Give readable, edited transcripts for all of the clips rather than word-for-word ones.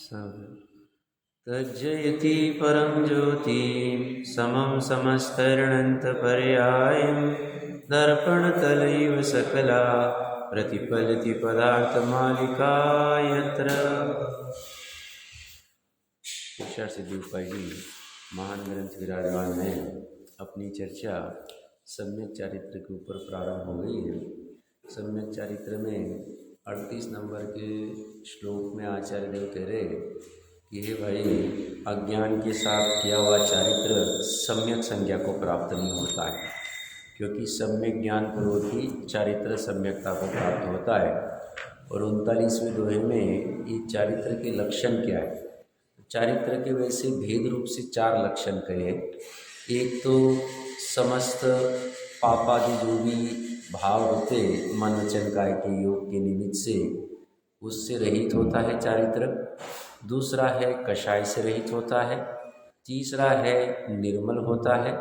सब तज्जयति परं ज्योति समं समस्तर्णन्तपर्यायं दर्पणतलैव सकला प्रतिफलति पदार्थमालिका यत्र। ईश्वर सिद्धि जी महान ग्रंथ विराजमान है। अपनी चर्चा सम्यक चारित्र के ऊपर प्रारंभ हो गई है। सम्यक चारित्र में 38 नंबर के श्लोक में आचार्य देव कह रहे कि हे भाई, अज्ञान के साथ किया हुआ चारित्र सम्यक संज्ञा को प्राप्त नहीं होता है, क्योंकि सम्यक ज्ञान पूर्वक ही चारित्र सम्यकता को प्राप्त होता है। और 39वें दोहे में ये चारित्र के लक्षण क्या है? चारित्र के वैसे भेद रूप से 4 लक्षण कहे। एक तो समस्त पापादि जो भी भाव होते मन वचन काय के योग के निमित्त से, उससे रहित होता है चारित्र। दूसरा है कषाय से रहित होता है। तीसरा है निर्मल होता है।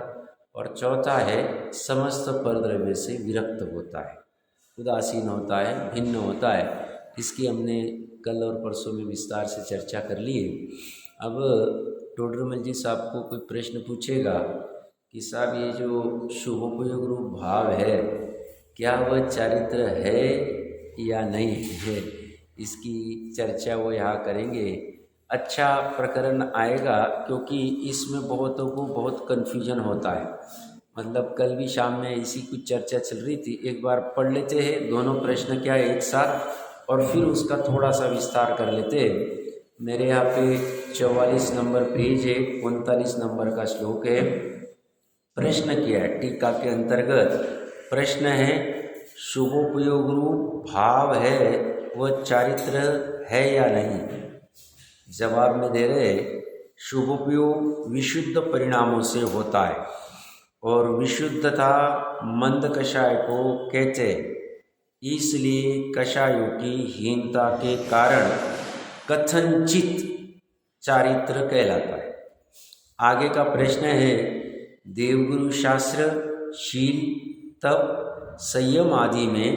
और चौथा है समस्त परद्रव्य से विरक्त होता है, उदासीन होता है, भिन्न होता है। इसकी हमने कल और परसों में विस्तार से चर्चा कर ली है। अब टोडरमल जी साहब को कोई प्रश्न पूछेगा कि साहब ये जो शुभोपयोग रूप भाव है, क्या वह चारित्र है या नहीं है, इसकी चर्चा वो यहाँ करेंगे। अच्छा प्रकरण आएगा, क्योंकि इसमें बहुतों को बहुत कन्फ्यूजन होता है। मतलब कल भी शाम में इसी कुछ चर्चा चल रही थी। एक बार पढ़ लेते हैं दोनों प्रश्न क्या है एक साथ, और फिर उसका थोड़ा सा विस्तार कर लेते हैं। मेरे यहाँ पे 44 नंबर पेज है, 39 नंबर का श्लोक है। प्रश्न किया है टीका के अंतर्गत। प्रश्न है शुभोपयोग रूप भाव है वह चारित्र है या नहीं। जवाब में दे रहे शुभोपयोग विशुद्ध परिणामों से होता है, और विशुद्धता मंद कषाय को कहते, इसलिए कषायों की हीनता के कारण कथनचित चारित्र कहलाता है। आगे का प्रश्न है देवगुरु शास्त्र शील तप संयम आदि में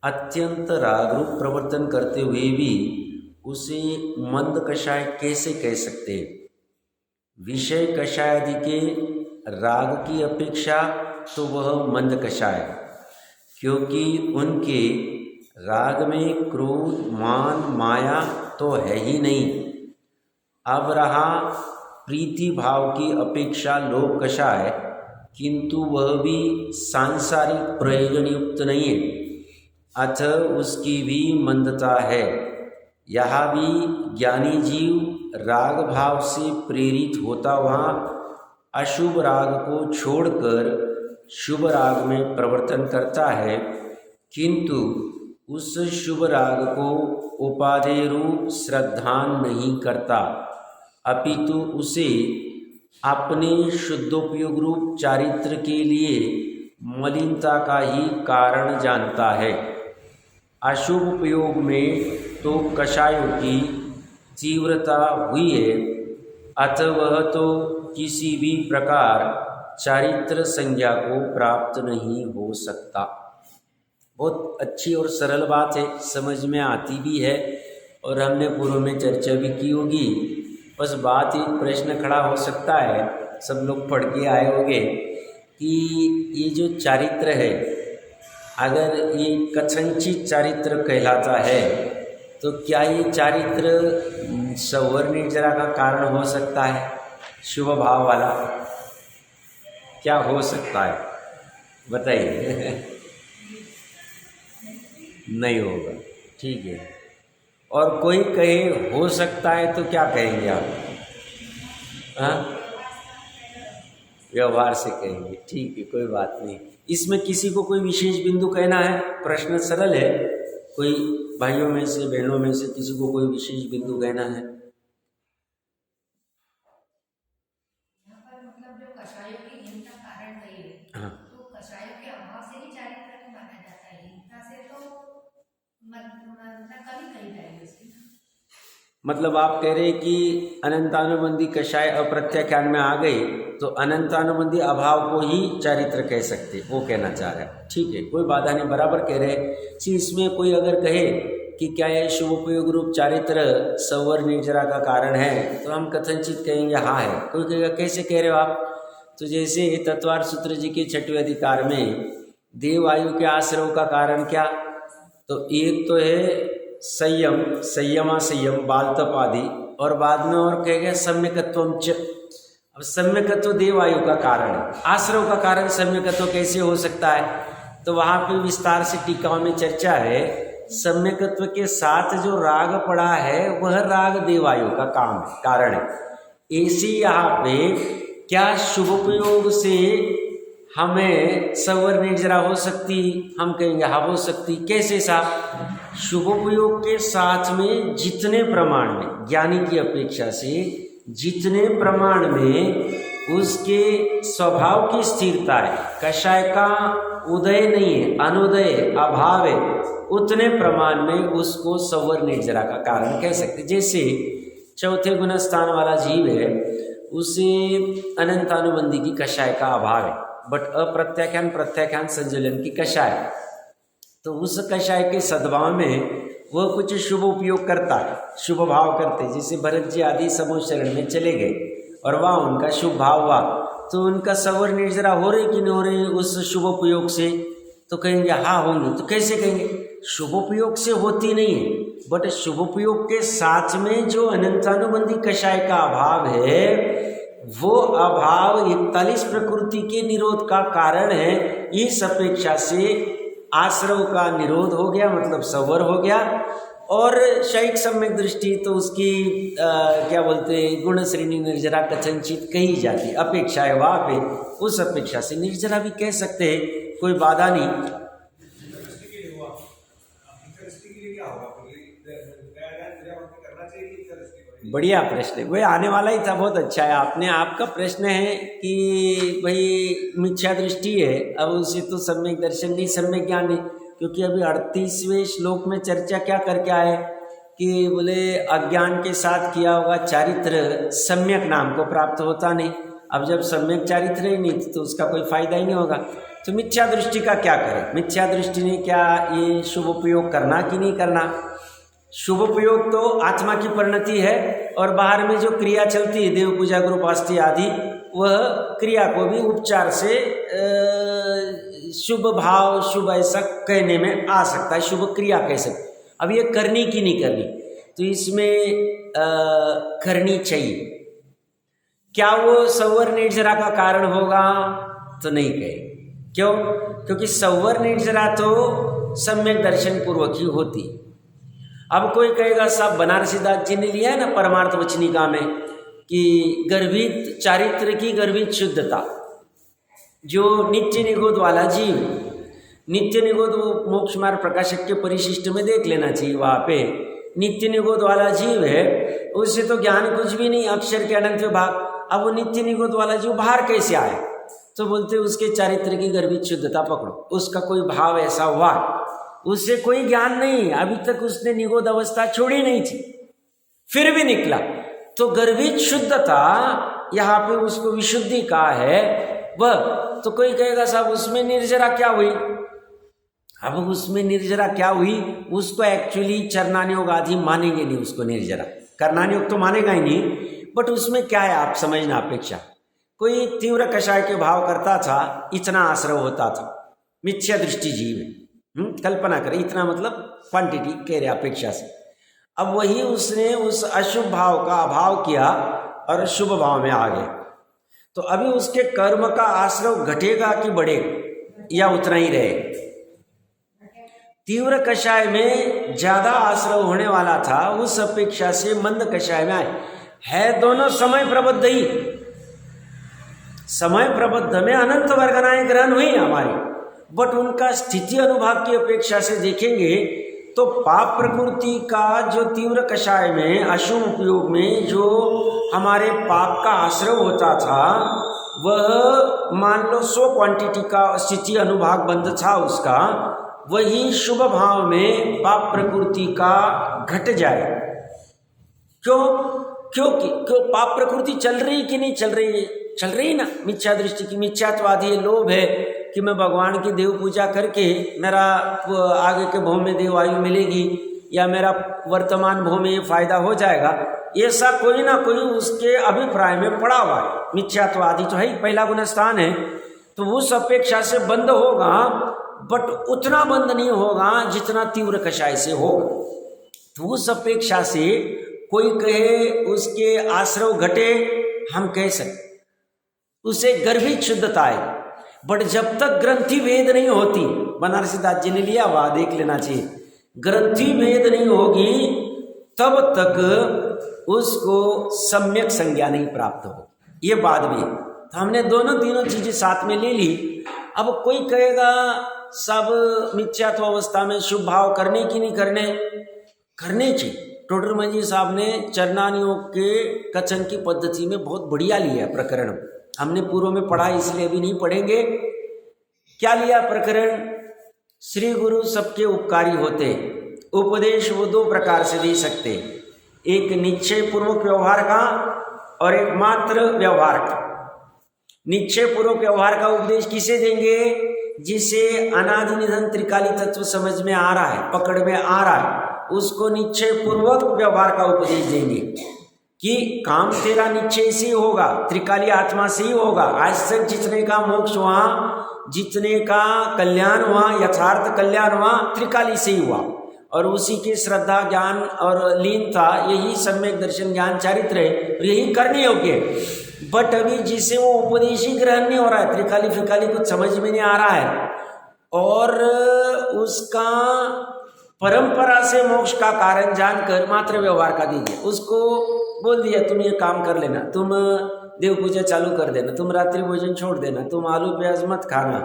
अत्यंत रागरूप प्रवर्तन करते हुए भी उसे मंद कषाय कैसे कह सकते हैं। विषय कषाय आदि के राग की अपेक्षा तो वह मंद कषाय, क्योंकि उनके राग में क्रोध मान माया तो है ही नहीं। अब रहा प्रीति भाव की अपेक्षा लोभ कषाय, किंतु वह भी सांसारिक प्रयोजन युक्त नहीं है, अतः उसकी भी मंदता है। यहाँ भी ज्ञानी जीव राग भाव से प्रेरित होता वहाँ अशुभ राग को छोड़कर शुभ राग में प्रवर्तन करता है, किंतु उस शुभ राग को उपादेय रूप श्रद्धान नहीं करता, अपितु उसे अपने शुद्धोपयोग रूप चारित्र के लिए मलिनता का ही कारण जानता है। अशुभ उपयोग में तो कषायों की तीव्रता हुई है, अतः वह तो किसी भी प्रकार चारित्र संज्ञा को प्राप्त नहीं हो सकता। बहुत अच्छी और सरल बात है, समझ में आती भी है, और हमने पूर्व में चर्चा भी की होगी। बस बात एक प्रश्न खड़ा हो सकता है, सब लोग पढ़ के आए होंगे कि ये जो चारित्र है, अगर ये कथनचित चारित्र कहलाता है, तो क्या ये चारित्र सौवर निर्जरा का कारण हो सकता है? शुभ भाव वाला क्या हो सकता है, बताइए। नहीं होगा, ठीक है। और कोई कहे हो सकता है, तो क्या कहेंगे आप? हाँ, व्यवहार से कहेंगे, ठीक है, कोई बात नहीं। इसमें किसी को कोई विशेष बिंदु कहना है? प्रश्न सरल है। कोई भाइयों में से बहनों में से किसी को कोई विशेष बिंदु कहना है? मतलब जो कषायों की हीनता कारण कही है, हाँ, तो कषायों के अभाव से ही चारित्र को माना जाता है, हीनता से तो कभी कही जाएगी उसकी। मतलब आप कह रहे हैं कि अनंतानुबंधी कषाय अप्रत्याख्यान में आ गई, तो अनंतानुबंधी अभाव को ही चारित्र कह सकते, वो कहना चाह रहे हैं। ठीक है, कोई बाधा नहीं, बराबर कह रहे हैं। इसमें कोई अगर कहे कि क्या यह शुभोपयोग रूप चारित्र सवर निर्जरा का कारण है, तो हम कथनचित कहेंगे हाँ है। कोई कहेगा कैसे कह रहे हो आप, तो जैसे तत्वार सूत्र जी के 6वें अधिकार में देव आयु के आश्रव का कारण क्या, तो एक तो है संयम, संयमा संयम बालतप आदि, और बाद में और कहेगा सम्यकत्वम च। अब सम्यकत्व देव आयु का कारण है, आश्रव का कारण सम्यकत्व कैसे हो सकता है, तो वहाँ पे विस्तार से टीकाओं में चर्चा है। सम्यकत्व के साथ जो राग पड़ा है वह राग देवायु का काम कारण है। ऐसे यहाँ पे क्या शुभोपयोग से हमें सवर निर्जरा हो सकती, हम कहेंगे हाँ हो सकती। कैसे साहब, शुभोपयोग के साथ में जितने प्रमाण में ज्ञानी की अपेक्षा से जितने प्रमाण में उसके स्वभाव की स्थिरता है, कषाय का उदय नहीं है, अनुदय अभाव है, उतने प्रमाण में उसको सवर निर्जरा का कारण कह सकते। जैसे चौथे गुणस्थान वाला जीव है, उसे अनंतानुबंधी की कषाय का अभाव है, बट अप्रत्याख्यान प्रत्याख्यान संजलन की कषाय, तो उस कषाय के सद्भाव में वह कुछ शुभ उपयोग करता है, शुभ भाव करते। जैसे भरत जी आदि समूह शरण में चले गए और वहाँ उनका शुभ भाव हुआ, तो उनका सवर निर्जरा हो रही कि नहीं हो रही उस शुभोपयोग से, तो कहेंगे हाँ होंगे। तो कैसे कहेंगे, शुभोपयोग से होती नहीं है, बट शुभोपयोग के साथ में जो अनंतानुबंधी कषाय का अभाव है, वो अभाव 41 प्रकृति के निरोध का कारण है। इस अपेक्षा से आश्रव का निरोध हो गया, मतलब सवर हो गया। और शैक सम्यक दृष्टि तो उसकी क्या बोलते गुण श्रेणी निर्जरा कथनचित कही जाती, अपेक्षा है वहाँ पे, उस अपेक्षा से निर्जरा भी कह सकते हैं, कोई बाधा नहीं। बढ़िया प्रश्न है, वही आने वाला ही था, बहुत अच्छा है आपने। आपका प्रश्न है कि भाई मिथ्या दृष्टि है, अब उसे तो सम्यक दर्शन नहीं, सम्यक ज्ञान नहीं, क्योंकि अभी 38वें श्लोक में चर्चा क्या करके आए कि बोले अज्ञान के साथ किया होगा चारित्र सम्यक नाम को प्राप्त होता नहीं। अब जब सम्यक चारित्र ही नहीं तो उसका कोई फायदा ही नहीं होगा। तो मिथ्या दृष्टि का क्या करें, मिथ्या दृष्टि ने क्या ये शुभ उपयोग करना कि नहीं करना। शुभ उपयोग तो आत्मा की परिणति है, और बाहर में जो क्रिया चलती है देव पूजा गुरुपास्ति आदि, वह क्रिया को भी उपचार से शुभ भाव शुभ ऐसा कहने में आ सकता है, शुभ क्रिया कह सकते। अब ये करनी कि नहीं करनी, तो इसमें करनी चाहिए। क्या वो सवर निर्जरा का कारण होगा, तो नहीं कहे। क्यों, क्योंकि सवर निर्जरा तो सम्यक दर्शन पूर्वक ही होती। अब कोई कहेगा साहब बनारसी दास जी ने लिया है ना परमार्थ वचनिका में कि गर्भित चारित्र की गर्भित शुद्धता, जो नित्य निगोद वाला जीव, नित्य निगोद वो मोक्ष मार्ग प्रकाशक के परिशिष्ट में देख लेना चाहिए, वहाँ पे नित्य निगोद वाला जीव है, उससे तो ज्ञान कुछ भी नहीं, अक्षर के अनंत विभाग। अब वो नित्य निगोद वाला जीव बाहर कैसे आया, तो बोलते उसके चारित्र की गर्भित शुद्धता पकड़ो, उसका कोई भाव ऐसा हुआ, उससे कोई ज्ञान नहीं, अभी तक उसने निगोद अवस्था छोड़ी नहीं थी, फिर भी निकला, तो गर्भित शुद्धता यहाँ पे उसको विशुद्धि कहा है वह। तो कोई कहेगा साहब उसमें निर्जरा क्या हुई, अब उसमें निर्जरा क्या हुई, उसको एक्चुअली चरणानियोग आदि मानेंगे नहीं, उसको निर्जरा करणानियोग तो मानेगा ही नहीं, बट उसमें क्या है आप समझना अपेक्षा। कोई तीव्र कषाय के भाव करता था, इतना आश्रव होता था, मिथ्या दृष्टि जीव है, कल्पना करें, इतना मतलब क्वांटिटी कह रहे अपेक्षा से। अब वही उसने उस अशुभ भाव का अभाव किया और शुभ भाव में आ गया, तो अभी उसके कर्म का आश्रव घटेगा कि बढ़ेगा, या उतना ही रहेगा। तीव्र कषाय में ज्यादा आश्रव होने वाला था, उस अपेक्षा से मंद कषाय में आए है, दोनों समय प्रबद्ध ही, समय प्रबद्ध में अनंत वर्गनाएं ग्रहण हुई हमारी, बट उनका स्थिति अनुभाग की अपेक्षा से देखेंगे तो पाप प्रकृति का जो तीव्र कषाय में अशुभ उपयोग में जो हमारे पाप का आश्रय होता था, वह मान लो 100 क्वांटिटी का स्थिति अनुभाग बंध था उसका, वही शुभ भाव में पाप प्रकृति का घट जाए। क्यों पाप प्रकृति चल रही कि नहीं चल रही है, चल रही ना, मिथ्या दृष्टि की, मिथ्यात्वादी है, लोभ है कि मैं भगवान की देव पूजा करके मेरा आगे के भव में देव आयु मिलेगी, या मेरा वर्तमान भोग में ये फायदा हो जाएगा, ऐसा कोई ना कोई उसके अभिप्राय में पड़ा हुआ है। मिथ्यात्वादि तो है ही, पहला गुण स्थान है, तो उस अपेक्षा से बंद होगा, बट उतना बंद नहीं होगा जितना तीव्र कषाय से होगा। तो उस अपेक्षा से कोई कहे उसके आश्रव घटे, हम कह सकते उसे गर्भित शुद्धता है, बट जब तक ग्रंथि भेद नहीं होती, बनारसी दास जी ने लिया हुआ, देख लेना चाहिए, ग्रंथि भेद नहीं होगी तब तक उसको सम्यक संज्ञा नहीं प्राप्त होगी। ये बात भी, तो हमने दोनों तीनों चीजें साथ में ले ली। अब कोई कहेगा सब मिथ्यात्व अवस्था में शुभ भाव करने की नहीं करने की। टोडरमल जी साहब ने चरणान योग के कथन की पद्धति में बहुत बढ़िया लिया प्रकरण, हमने पूर्व में पढ़ा इसलिए अभी नहीं पढ़ेंगे। क्या लिया प्रकरण? श्री गुरु सबके उपकारी होते, उपदेश वो दो प्रकार से दे सकते, एक निश्चय पूर्वक व्यवहार का और एक मात्र व्यवहार का। निश्चय पूर्वक व्यवहार का उपदेश किसे देंगे? जिसे अनादि निधन त्रिकाली तत्व समझ में आ रहा है, पकड़ में आ रहा है, उसको निश्चय पूर्वक व्यवहार का उपदेश देंगे कि काम तेरा निश्चय से ही होगा, त्रिकाली आत्मा से ही होगा। आज तक जितने का मोक्ष हुआ, जितने का कल्याण हुआ, यथार्थ कल्याण हुआ, त्रिकाली से ही हुआ, और उसी की श्रद्धा ज्ञान और लीनता, यही सम्यक दर्शन ज्ञान चारित्र है, और यही करने योग्य है। बट अभी जिसे वो उपदेश ही ग्रहण नहीं हो रहा है, त्रिकाली फिकाली कुछ समझ में नहीं आ रहा है, और उसका परंपरा से मोक्ष का कारण जानकर मात्र व्यवहार का दीजिए, उसको बोल दिया तुम ये काम कर लेना, तुम देव पूजा चालू कर देना, तुम रात्रि भोजन छोड़ देना, तुम आलू प्याज मत खाना,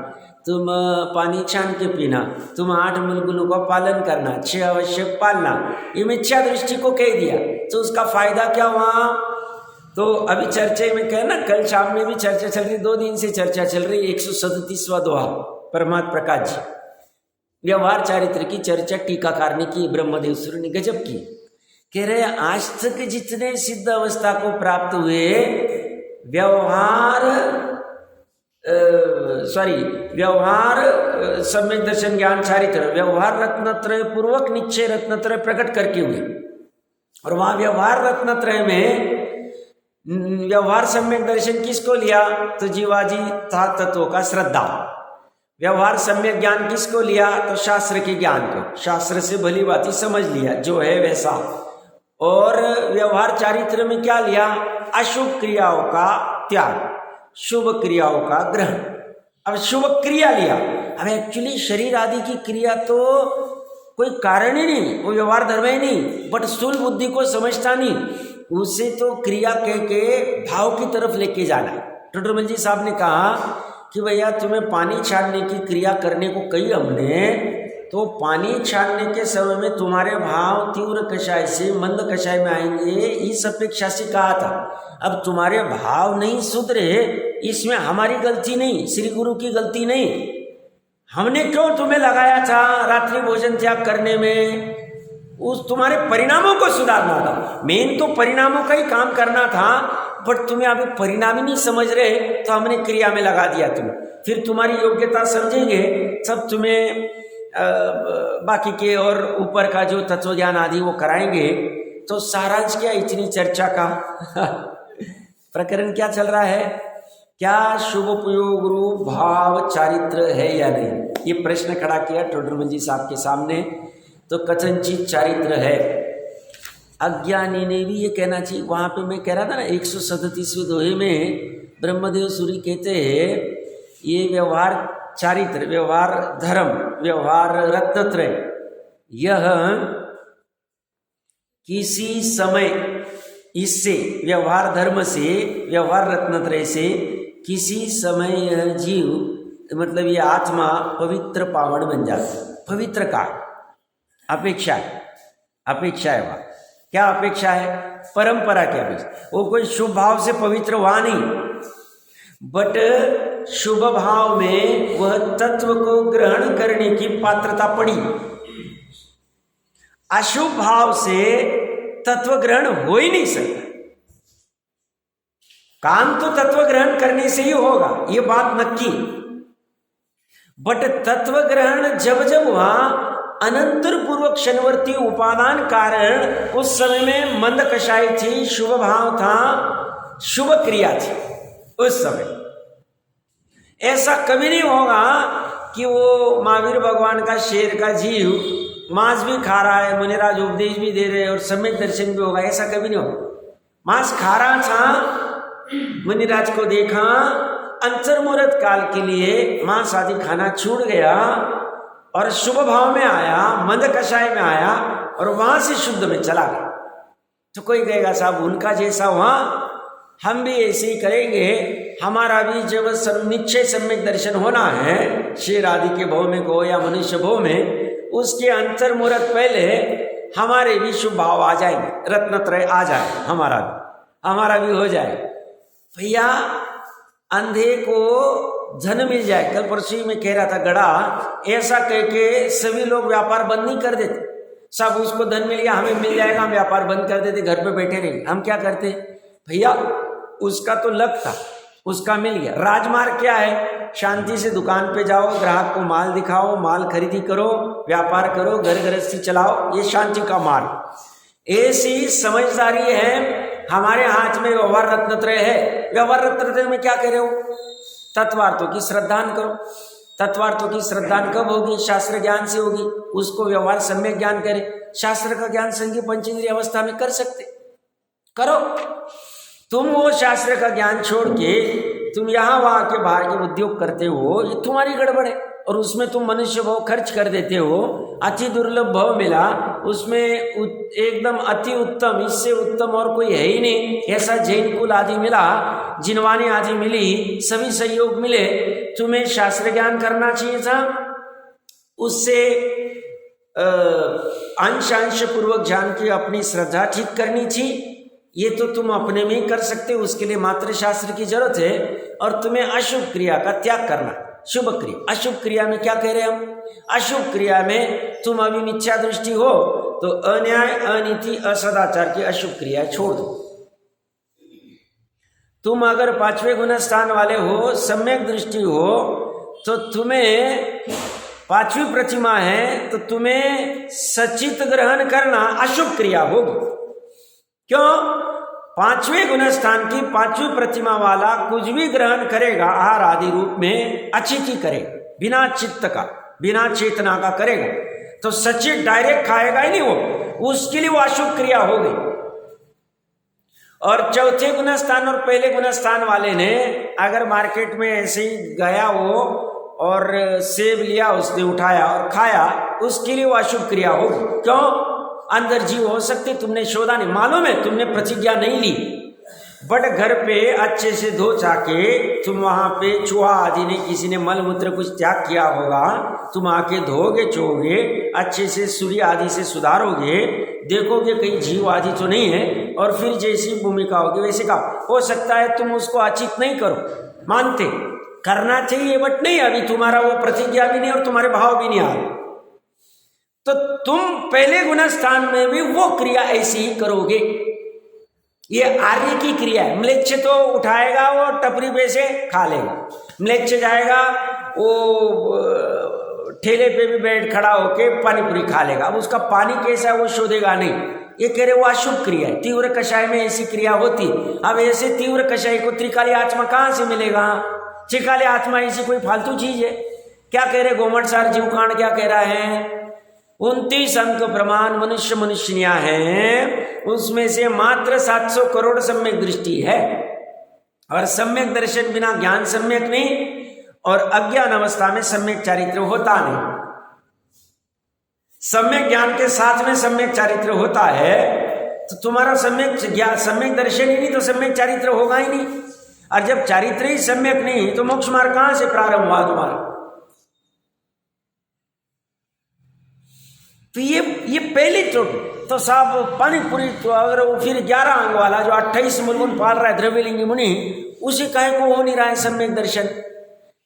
तुम पानी छान के पीना, तुम 8 मुलगुलों का पालन करना, 6 अवश्य पालना, ये मिथ्या दृष्टि को कह दिया। तो उसका फायदा क्या हुआ? तो अभी चर्चे में कहे ना, कल शाम में भी चर्चा चल रही, 2 दिन से चर्चा चल रही, 137वां दोहा परमात्मा प्रकाश जी, व्यवहार चारित्र की चर्चा टीकाकार ने की, ब्रह्मदेव सूर्य ने गजब की। कह रहे आज तक जितने सिद्ध अवस्था को प्राप्त हुए व्यवहार सम्यक दर्शन ज्ञान चारित्र, व्यवहार रत्नत्रय पूर्वक निश्चय रत्नत्रय प्रकट करके हुए, और वहां व्यवहार रत्नत्रय में व्यवहार सम्यक दर्शन किसको लिया? तो जीवाजी था तत्वों का श्रद्धा। व्यवहार सम्यक ज्ञान किसको लिया? तो शास्त्र के ज्ञान को, शास्त्र से भली बात समझ लिया, जो है वैसा। और व्यवहार चारित्र में क्या लिया? अशुभ क्रियाओं का त्याग, शुभ क्रियाओं का ग्रहण। अब शुभ क्रिया लिया, अब एक्चुअली शरीर आदि की क्रिया तो कोई कारण ही नहीं, वो व्यवहार धर्म ही नहीं, बट स्थूल बुद्धि को समझता नहीं, उसे तो क्रिया कह के भाव की तरफ लेके जाना। टोडरमल जी साहब ने कहा कि भैया तुम्हें पानी छानने की क्रिया करने को कही हमने, तो पानी छानने के समय में तुम्हारे भाव तीव्र कषाय से मंद कषाय में आएंगे, इस अपेक्षा से कहा था। अब तुम्हारे भाव नहीं सुधरे, इसमें हमारी गलती नहीं, श्री गुरु की गलती नहीं। हमने क्यों तुम्हें लगाया था रात्रि भोजन त्याग करने में? उस तुम्हारे परिणामों को सुधारना था, मेन तो परिणामों का ही काम करना था, बट तुम्हें अभी परिणाम ही नहीं समझ रहे, तो हमने क्रिया में लगा दिया तुम्हें। फिर तुम्हारी योग्यता समझेंगे सब, तुम्हें बाकी के और ऊपर का जो तत्व ज्ञान आदि वो कराएंगे। तो सारांश क्या इतनी चर्चा का प्रकरण क्या चल रहा है? क्या शुभोपयोग रूप भाव चारित्र है या नहीं, ये प्रश्न खड़ा किया टोडरमल जी साहब के सामने। तो कथनचित चारित्र है, अज्ञानी ने भी ये कहना चाहिए। वहाँ पे मैं कह रहा था ना 137वें दोहे में ब्रह्मदेव सूरी कहते हैं ये व्यवहार चारित्र, व्यवहार धर्म, व्यवहार रत्नत्रय, यह किसी समय इससे व्यवहार धर्म से, व्यवहार रत्नत्रय से किसी समय यह जीव, मतलब ये आत्मा पवित्र पावन बन जाता। पवित्र का अपेक्षा है, अपेक्षा है। वहाँ क्या अपेक्षा है? परंपरा की अपेक्षा। वो कोई शुभ भाव से पवित्र हुआ नहीं, बट शुभ भाव में वह तत्व को ग्रहण करने की पात्रता पड़ी। अशुभ भाव से तत्व ग्रहण हो ही नहीं सकता। काम तो तत्व ग्रहण करने से ही होगा, ये बात नक्की। बट तत्व ग्रहण जब जब हुआ अनंतर पूर्वक क्षणवर्ती उपादान कारण उस समय में मंद कषाय थी, शुभ भाव था, शुभ क्रिया थी उस समय। ऐसा कभी नहीं होगा कि वो महावीर भगवान का शेर का जीव मांस भी खा रहा है, मुनिराज उपदेश भी दे रहे हैं और सम्यक दर्शन भी होगा, ऐसा कभी नहीं होगा। मांस खा रहा था, मुनिराज को देखा, अंतर्मुहूर्त काल के लिए मांस आदि खाना छूट गया और शुभ भाव में आया, मंद कषाय में आया और वहां से शुद्ध में चला गया। तो कोई कहेगा साहब उनका जैसा हुआ हम भी ऐसे ही करेंगे, हमारा भी जब निश्चय सम्यक दर्शन होना है शेर आदि के भाव में को या मनुष्य भाव में, उसके अंतर्मुहूर्त पहले हमारे भी शुभ भाव आ जाएंगे, रत्नत्रय आ जाए, हमारा भी हो जाए। भैया अंधे को धन मिल जाए, कल परसों में कह रहा था गड़ा, ऐसा कह के सभी लोग व्यापार बंद नहीं कर देते। सब उसको धन मिल गया हमें मिल जाएगा, हम व्यापार बंद कर देते, घर पे बैठे रहेंगे। हम क्या करते भैया, उसका तो लक था, उसका मिल गया। राजमार्ग क्या है, शांति से दुकान पे जाओ, ग्राहक को माल दिखाओ, माल खरीदी करो, व्यापार करो, घर गृहस्थी चलाओ, ये शांति का मार्ग। ऐसी समझदारी है। हमारे हाथ में व्यवहार रत्नत्रय है। व्यवहार रत्नत्रय में क्या कह रहे हो, तत्वार्थों की श्रद्धान करो। तत्वार्थों की श्रद्धान कब होगी, शास्त्र ज्ञान से होगी, उसको व्यवहार सम्यक ज्ञान करे। शास्त्र का ज्ञान संज्ञ पंचेंद्रिय अवस्था में कर सकते, करो। तुम वो शास्त्र का ज्ञान छोड़ के तुम यहाँ वहाँ के बाहर के उद्योग करते हो, ये तुम्हारी गड़बड़ है। और उसमें तुम मनुष्य भाव खर्च कर देते हो, अति दुर्लभ भाव मिला, उसमें एकदम अति उत्तम, इससे उत्तम और कोई है ही नहीं, ऐसा जैन कुल आदि मिला, जिनवानी आदि मिली, सभी सहयोग मिले। तुम्हें शास्त्र ज्ञान करना चाहिए था, उससे अंश पूर्वक जान के अपनी श्रद्धा ठीक करनी चाहिए। ये तो तुम अपने में ही कर सकते हो, उसके लिए मात्र शास्त्र की जरूरत है। और तुम्हें अशुभ क्रिया का त्याग करना, शुभ क्रिया। अशुभ क्रिया में क्या कह रहे हैं हम, अशुभ क्रिया में तुम अभी मिथ्या दृष्टि हो तो अन्याय, अनीति, असदाचार की अशुभ क्रिया छोड़ दो। तुम अगर 5वें गुण स्थान वाले हो, सम्यक दृष्टि हो, तो तुम्हें 5वीं प्रतिमा है, तो तुम्हें सचित ग्रहण करना अशुभ क्रिया होगी। क्यों, 5वें गुण स्थान की 5वीं प्रतिमा वाला कुछ भी ग्रहण करेगा आहार आदि रूप में, अचित ही करेगा, बिना चित्त का, बिना चेतना का करेगा, तो सचित डायरेक्ट खाएगा ही नहीं वो, उसके लिए वो अशुभ क्रिया हो गई। और चौथे गुण स्थान और पहले गुण स्थान वाले ने अगर मार्केट में ऐसे ही गया वो और सेब लिया, उसने उठाया और खाया, उसके लिए वो अशुभ क्रिया होगी। क्यों, अंदर जीव हो सकते, तुमने शोधा नहीं, मालूम है तुमने प्रतिज्ञा नहीं ली, बट घर पे अच्छे से धो चाके तुम वहां पे चूहा आदि ने, किसी ने मल मूत्र कुछ त्याग किया होगा, तुम आके धोगे, चोगे, अच्छे से सूर्य आदि से सुधारोगे, देखोगे कहीं जीव आदि तो नहीं है, और फिर जैसी भूमिका होगी वैसे का हो सकता है तुम उसको अचित नहीं करो, मानते करना चाहिए बट नहीं, अभी तुम्हारा वो प्रतिज्ञा भी नहीं और तुम्हारे भाव भी नहीं आ रहे, तो तुम पहले गुण स्थान में भी वो क्रिया ऐसी ही करोगे। ये आर्य की क्रिया है। म्लेच्छ तो उठाएगा वो टपरी पे से खा लेगा, म्लेच्छ जाएगा वो ठेले पे भी बैठ खड़ा होके पानी पूरी खा लेगा, अब उसका पानी कैसा वो शोधेगा नहीं। ये कह रहे वो अशुभ क्रिया है। तीव्र कषाय में ऐसी क्रिया होती, अब ऐसे तीव्र कषाय को त्रिकाली आत्मा कहाँ से मिलेगा, त्रिकाली आत्मा ऐसी कोई फालतू चीज है क्या। कह रहे गोमट सार जीवकांड क्या कह रहा है, 29 अंक प्रमाण मनुष्यनिया है, उसमें से मात्र 700 करोड़ सम्यक दृष्टि है, और सम्यक दर्शन बिना ज्ञान सम्यक नहीं, और अज्ञान अवस्था में सम्यक चारित्र होता नहीं। सम्यक ज्ञान के साथ में सम्यक चारित्र होता है, तो तुम्हारा सम्यक ज्ञान, सम्यक दर्शन ही नहीं तो सम्यक चारित्र होगा ही नहीं, और जब चारित्र ही सम्यक नहीं तो मोक्ष मार्ग कहां से प्रारंभ हुआ तुम्हारा। तो ये पहली त्रुटि। तो साहब पानीपुरी तो अगर वो फिर 11 अंग वाला जो 28 मूलगुण पाल रहा है द्रव्यलिंगी मुनि, उसी काहे को हो नहीं रहा है सम्यक दर्शन।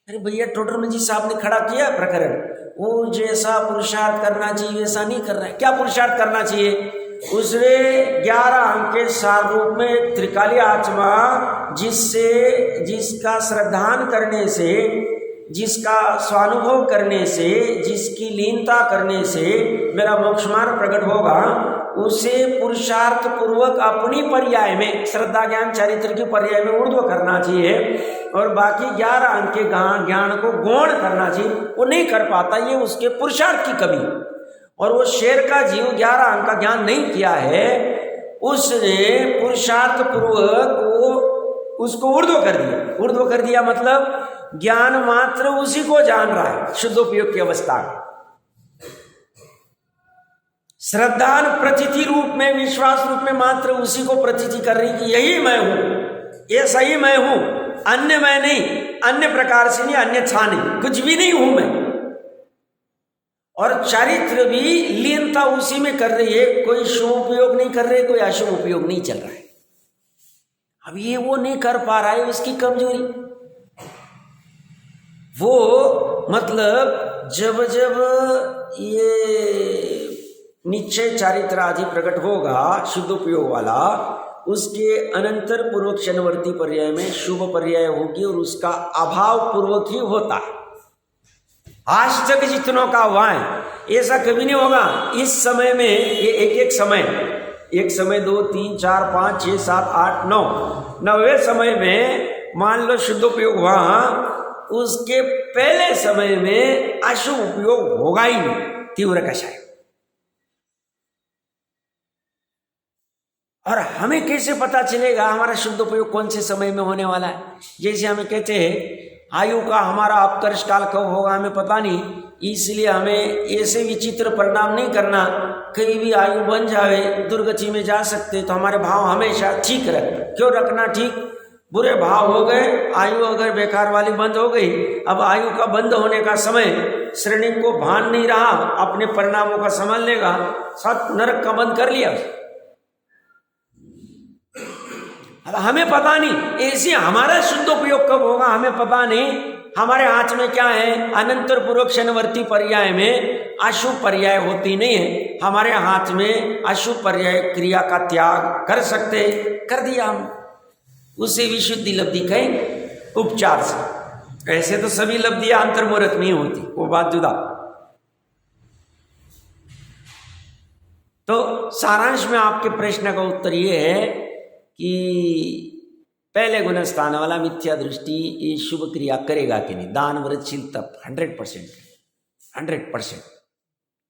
अरे भैया टोडरमल जी साहब ने खड़ा किया प्रकरण, वो जैसा पुरुषार्थ करना चाहिए वैसा नहीं कर रहा है। क्या पुरुषार्थ करना चाहिए, उसने 11 अंग के सार रूप में त्रिकाली आत्मा जिसका श्रद्धान करने से जिसका स्वानुभव करने से, जिसकी लीनता करने से मेरा मोक्ष मार्ग प्रकट होगा, उसे पुरुषार्थ पूर्वक अपनी पर्याय में, श्रद्धा ज्ञान चरित्र की पर्याय में ऊर्ध्व करना चाहिए और बाकी 11 अंक के ज्ञान को गौण करना चाहिए। वो नहीं कर पाता, ये उसके पुरुषार्थ की कमी। और वो शेर का जीव 11 अंक का ज्ञान नहीं किया है, उसने पुरुषार्थ पूर्वक वो उसको ऊर्ध्व कर दिया। ऊर्ध्व कर दिया मतलब ज्ञान मात्र उसी को जान रहा है शुद्धोपयोग की अवस्था में। श्रद्धान प्रतीति रूप में, विश्वास रूप में मात्र उसी को प्रतीति कर रही कि यही मैं हूं, ये सही मैं हूं, अन्य मैं नहीं, अन्य प्रकार से नहीं, अन्यथा नहीं, कुछ भी नहीं हूं मैं। और चारित्र भी लीनता उसी में कर रही है, कोई शुभ उपयोग नहीं कर रहे, कोई अशुभ उपयोग नहीं चल रहा है। अब ये वो नहीं कर पा रहा है, उसकी कमजोरी। वो मतलब जब जब ये निश्चय चारित्र आदि प्रकट होगा शुद्ध उपयोग वाला, उसके अनंतर पूर्वक क्षणवर्ती पर्याय में शुभ पर्याय होगी और उसका अभाव पूर्वक ही होता है। आज तक जितनों का हुआ है ऐसा कभी नहीं होगा। इस समय में ये एक समय 2 3 4 5 6 7 8 9 9वें समय में मान लो शुद्ध उपयोग हुआ, उसके पहले समय में अशुभ उपयोग होगा ही नहीं, तीव्र कषाय। और हमें कैसे पता चलेगा हमारा शुद्ध उपयोग कौन से समय में होने वाला है? जैसे हमें कहते हैं आयु का हमारा अपकर्ष काल कब होगा हमें पता नहीं, इसलिए हमें ऐसे विचित्र परिणाम नहीं करना, कहीं भी आयु बन जावे, दुर्गति में जा सकते, तो हमारे भाव हमेशा ठीक रखना। क्यों रखना ठीक? बुरे भाव हो गए, आयु अगर बेकार वाली बंद हो गई, अब आयु का बंद होने का समय श्रेणी को भान नहीं रहा, अपने परिणामों का संभाल लेगा, साथ नरक का बंद कर लिया। अब हमें पता नहीं ऐसे हमारा शुद्ध उपयोग कब होगा, हमें पता नहीं। हमारे हाथ में क्या है? अनंतर पूर्वक क्षणवर्ती पर्याय में अशुभ पर्याय होती नहीं है, हमारे हाथ में अशुभ पर्याय क्रिया का त्याग कर सकते, कर दिया हम, उसे विशुद्धि लब्धि कहेंगे उपचार से। ऐसे तो सभी लब्धियां अंतर्मुहूर्त में ही होती, वो बात जुदा। तो सारांश में आपके प्रश्न का उत्तर ये है कि पहले गुणस्थान वाला मिथ्या दृष्टि ये शुभ क्रिया करेगा कि नहीं? दान व्रतशील तप 100%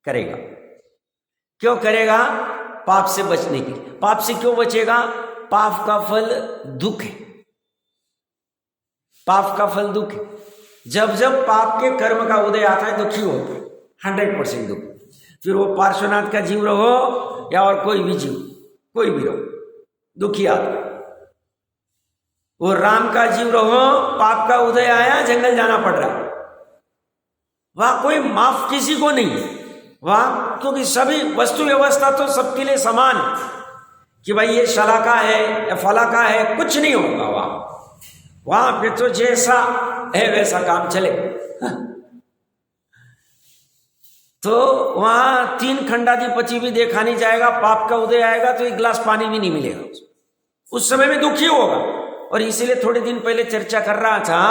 करेगा। क्यों करेगा? पाप से बचने के लिए। पाप से क्यों बचेगा? पाप का फल दुख है, पाप का फल दुख है। जब जब पाप के कर्म का उदय आता है दुखी होता है, 100% दुख। फिर वो पार्श्वनाथ का जीव रहो या और कोई भी जीव, कोई भी रहो, दुखी आता। वो राम का जीव रहो, पाप का उदय आया, जंगल जाना पड़ रहा है, वहां कोई माफ किसी को नहीं है वहां, क्योंकि सभी वस्तु व्यवस्था तो सबके लिए समान है कि भाई ये शला का है या फला का है, कुछ नहीं होगा वहां पे तो जैसा है वैसा काम चले। तो वहां 3 खंडाधिपति भी देखा नहीं जाएगा, पाप का उदय आएगा तो एक गिलास पानी भी नहीं मिलेगा, उस समय में दुखी होगा। और इसीलिए थोड़े दिन पहले चर्चा कर रहा था,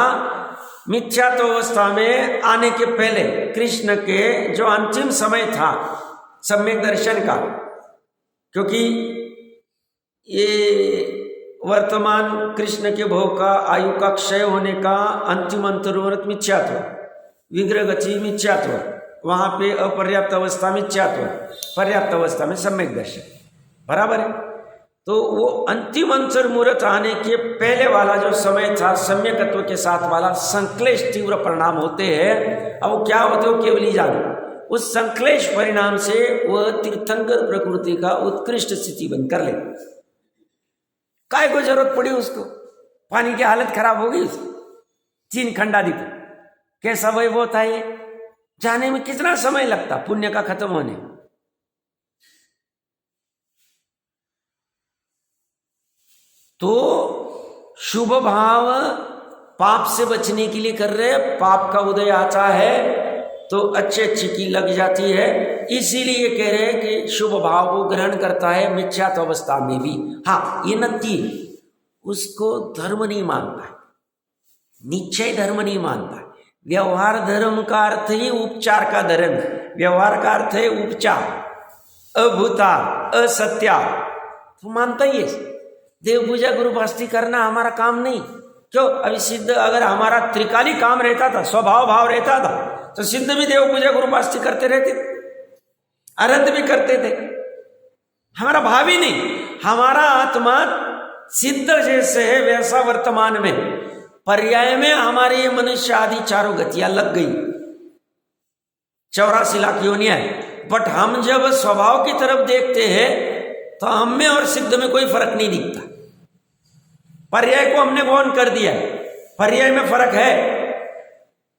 मिथ्यात्व अवस्था में आने के पहले कृष्ण के जो अंतिम समय था सम्यक दर्शन का, क्योंकि ये वर्तमान कृष्ण के भोग का, आयु का क्षय होने का अंतिम अंतर्मुहूर्त मिथ्यात्व, विग्रह गति मिथ्यात्व, वहां पे अपर्याप्त अवस्था मिथ्यात्व, पर्याप्त अवस्था में सम्यक दर्शन, बराबर है। तो वो अंतिम अंतर्मुहूर्त आने के पहले वाला जो समय था सम्यकत्व के साथ वाला, संक्लेश तीव्र परिणाम होते हैं। अब वो क्या होते हो केवल ही जानो। उस संक्लेश परिणाम से वह तीर्थंकर प्रकृति का उत्कृष्ट स्थिति बन कर ले। काय को जरूरत पड़ी उसको? पानी की हालत खराब हो गई उसकी। 3 खंडाधिपति कैसा वैभव था ये, जाने में कितना समय लगता पुण्य का खत्म होने। तो शुभ भाव पाप से बचने के लिए कर रहे, पाप का उदय आता है तो अच्छी की लग जाती है, इसीलिए कह रहे हैं कि शुभ भाव को ग्रहण करता है मिथ्यात्व अवस्था में भी। हाँ, ये नती उसको धर्म नहीं मानता है, निश्चय धर्म नहीं मानता है, व्यवहार धर्म का अर्थ ही उपचार का धर्म। व्यवहार का अर्थ है उपचार, अभूता, असत्या। तो मानता ही है देव पूजा गुरु भास्ती करना हमारा काम नहीं। क्यों? अभी सिद्ध अगर हमारा त्रिकाली काम रहता था, स्वभाव भाव रहता था, तो सिद्ध भी देव पूजा गुरु भास्ती करते रहते, अरंत भी करते थे। हमारा भाव ही नहीं, हमारा आत्मा सिद्ध जैसे है वैसा वर्तमान में, पर्याय में हमारी ये मनुष्य आदि चारों गतियां लग गई। 84 लाख योनियां है, बट हम जब स्वभाव की तरफ देखते हैं तो हम में और सिद्ध में कोई फर्क नहीं दिखता। पर्याय को हमने गौण कर दिया है, पर्याय में फर्क है।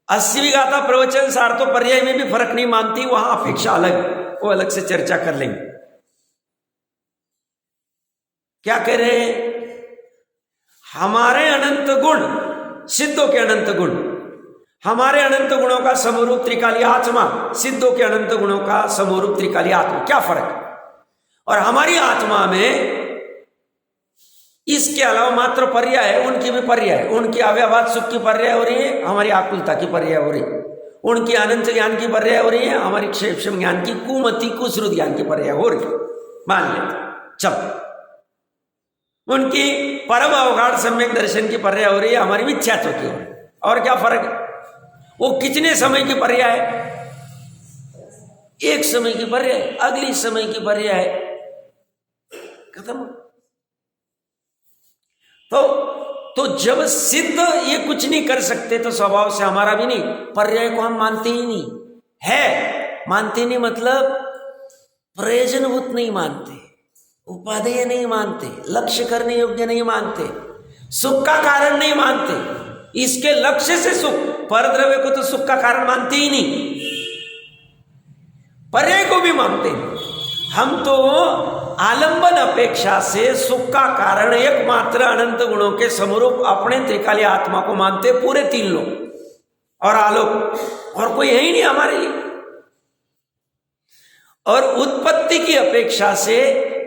80वीं गाथा प्रवचन सार तो पर्याय में भी फर्क नहीं मानती, वहां अपेक्षा अलग, वो अलग से चर्चा कर लेंगे। क्या कह रहे हैं? हमारे अनंत गुण, सिद्धों के अनंत गुण, हमारे अनंत गुणों का समरूप त्रिकाली आत्मा, सिद्धों के अनंत गुणों का समरूप त्रिकाली आत्मा, क्या फर्क? और हमारी आत्मा में इसके अलावा मात्र पर्याय है, उनकी भी पर्याय है। उनकी अव्यवहार सुख की पर्याय हो रही है, हमारी आकुलता की पर्याय हो रही है। उनकी अनंत ज्ञान की पर्याय हो रही है, हमारी क्षेम ज्ञान की, कुमति कुश्रुत ज्ञान की पर्याय हो रही है। मान लेते चल। उनकी परम अवगाढ़ सम्यक दर्शन की पर्याय हो रही है, हमारी मिथ्यात्व की हो रही है। और क्या फर्क है? वो कितने समय की पर्याय है? एक समय की पर्याय, अगली समय की पर्याय, खत्म। तो जब सिद्ध ये कुछ नहीं कर सकते तो स्वभाव से हमारा भी नहीं, पर्याय को हम मानते ही नहीं है। मानते नहीं मतलब प्रयोजनभूत नहीं मानते, उपादेय नहीं मानते, लक्ष्य करने योग्य नहीं मानते, सुख का कारण नहीं मानते। इसके लक्ष्य से सुख, परद्रव्य को तो सुख का कारण मानते ही नहीं, पर्याय को भी मानते नहीं। हम तो आलंबन अपेक्षा से सुख का कारण एकमात्र अनंत गुणों के समरूप अपने त्रिकाली आत्मा को मानते, पूरे 3 लोग और आलोक, और कोई है ही नहीं हमारे लिए। और उत्पत्ति की अपेक्षा से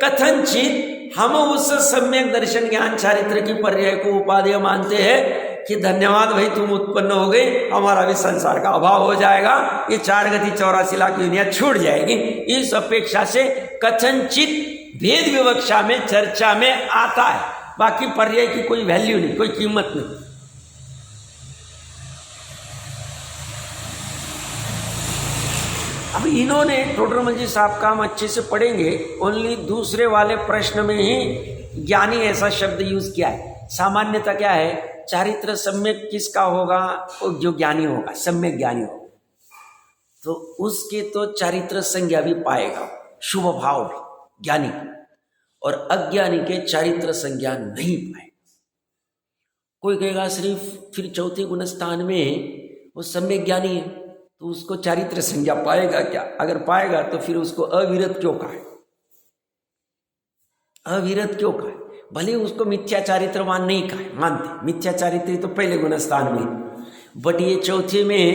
कथनचित हम उस सम्यक दर्शन ज्ञान चारित्र की पर्याय को उपादेय मानते हैं कि धन्यवाद भाई तुम उत्पन्न हो गए, हमारा भी संसार का अभाव हो जाएगा, ये 4 गति 84 लाख दुनिया छूट जाएगी। इस अपेक्षा से कथनचित भेद विवक्षा में चर्चा में आता है, बाकी पर्याय की कोई वैल्यू नहीं, कोई कीमत नहीं। अब इन्होंने टोडरमल जी साहब का हम अच्छे से पढ़ेंगे, ओनली दूसरे वाले प्रश्न में ही ज्ञानी ऐसा शब्द यूज किया है। सामान्यता क्या है? चारित्र सम्यक किसका होगा? वो जो ज्ञानी होगा, सम्यक ज्ञानी होगा, तो उसके तो चारित्र संज्ञा भी पाएगा, शुभ भाव भी ज्ञानी, और अज्ञानी के चारित्र संज्ञा नहीं पाएगा। कोई कहेगा सिर्फ फिर चौथे गुणस्थान में वो सम्यक ज्ञानी है तो उसको चारित्र संज्ञा पाएगा क्या? अगर पाएगा तो फिर उसको अविरत क्यों कहा है? अविरत क्यों कहा है? भले उसको मिथ्या चारित्रवान नहीं कहा, मानते मिथ्या चारित्र तो पहले गुणस्थान में, बट ये चौथे में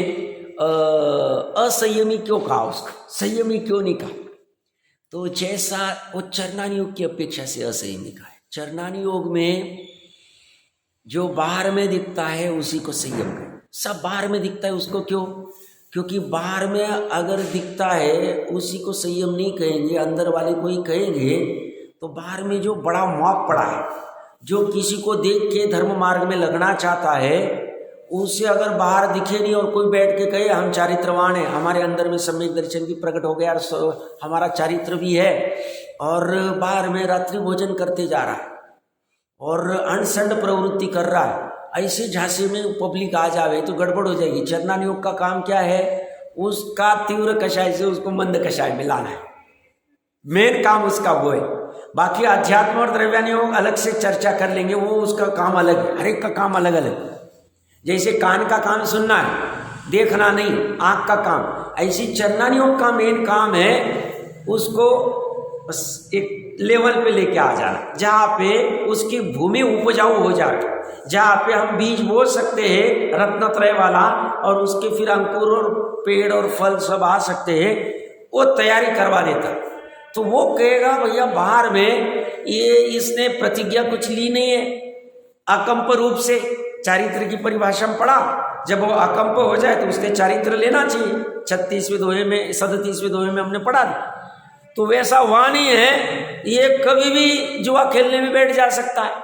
असंयमी क्यों कहा उसको? संयमी क्यों नहीं कहा? तो जैसा वो चरणानी योग की अपेक्षा से असंयमी कहा है। चरणानी योग में जो बाहर में दिखता है उसी को संयम करें। सब बाहर में दिखता है उसको क्यों? क्योंकि बाहर में अगर दिखता है उसी को संयम नहीं कहेंगे, अंदर वाले को ही कहेंगे, तो बाहर में जो बड़ा मौक पड़ा है, जो किसी को देख के धर्म मार्ग में लगना चाहता है, उसे अगर बाहर दिखे नहीं और कोई बैठ के कहे हम चारित्रवान हैं, हमारे अंदर में सम्यक दर्शन भी प्रकट हो गया, हमारा चारित्र भी है, और बाहर में रात्रि भोजन करते जा रहा है और अनसंड प्रवृत्ति कर रहा है, ऐसे झांसे में पब्लिक आ जावे तो गड़बड़ हो जाएगी। चरणानी योग का काम क्या है? उसका तीव्र कषाय से उसको मंद कषाय में लाना है, मेन काम उसका वो है। बाकी अध्यात्म और द्रव्यानी योग अलग से चर्चा कर लेंगे, वो उसका काम अलग है, हर एक का काम अलग अलग। जैसे कान का काम सुनना है, देखना नहीं, आँख का काम, ऐसी चरणानी योग का मेन काम है उसको बस एक लेवल पे लेके आ जाना, जहाँ पे उसकी भूमि उपजाऊ हो जाए, जहाँ पे हम बीज बो सकते हैं रत्नत्रय वाला, और उसके फिर अंकुर और पेड़ और फल सब आ सकते हैं, वो तैयारी करवा देता। तो वो कहेगा भैया बाहर में ये इसने प्रतिज्ञा कुछ ली नहीं है, अकंप रूप से चारित्र की परिभाषा में पढ़ा, जब वो अकंप हो जाए तो उसके चारित्र लेना चाहिए। 36वें दोहे में 37वें दोहे में हमने पढ़ा था। तो वैसा वाणी है, ये कभी भी जुआ खेलने में बैठ जा सकता है।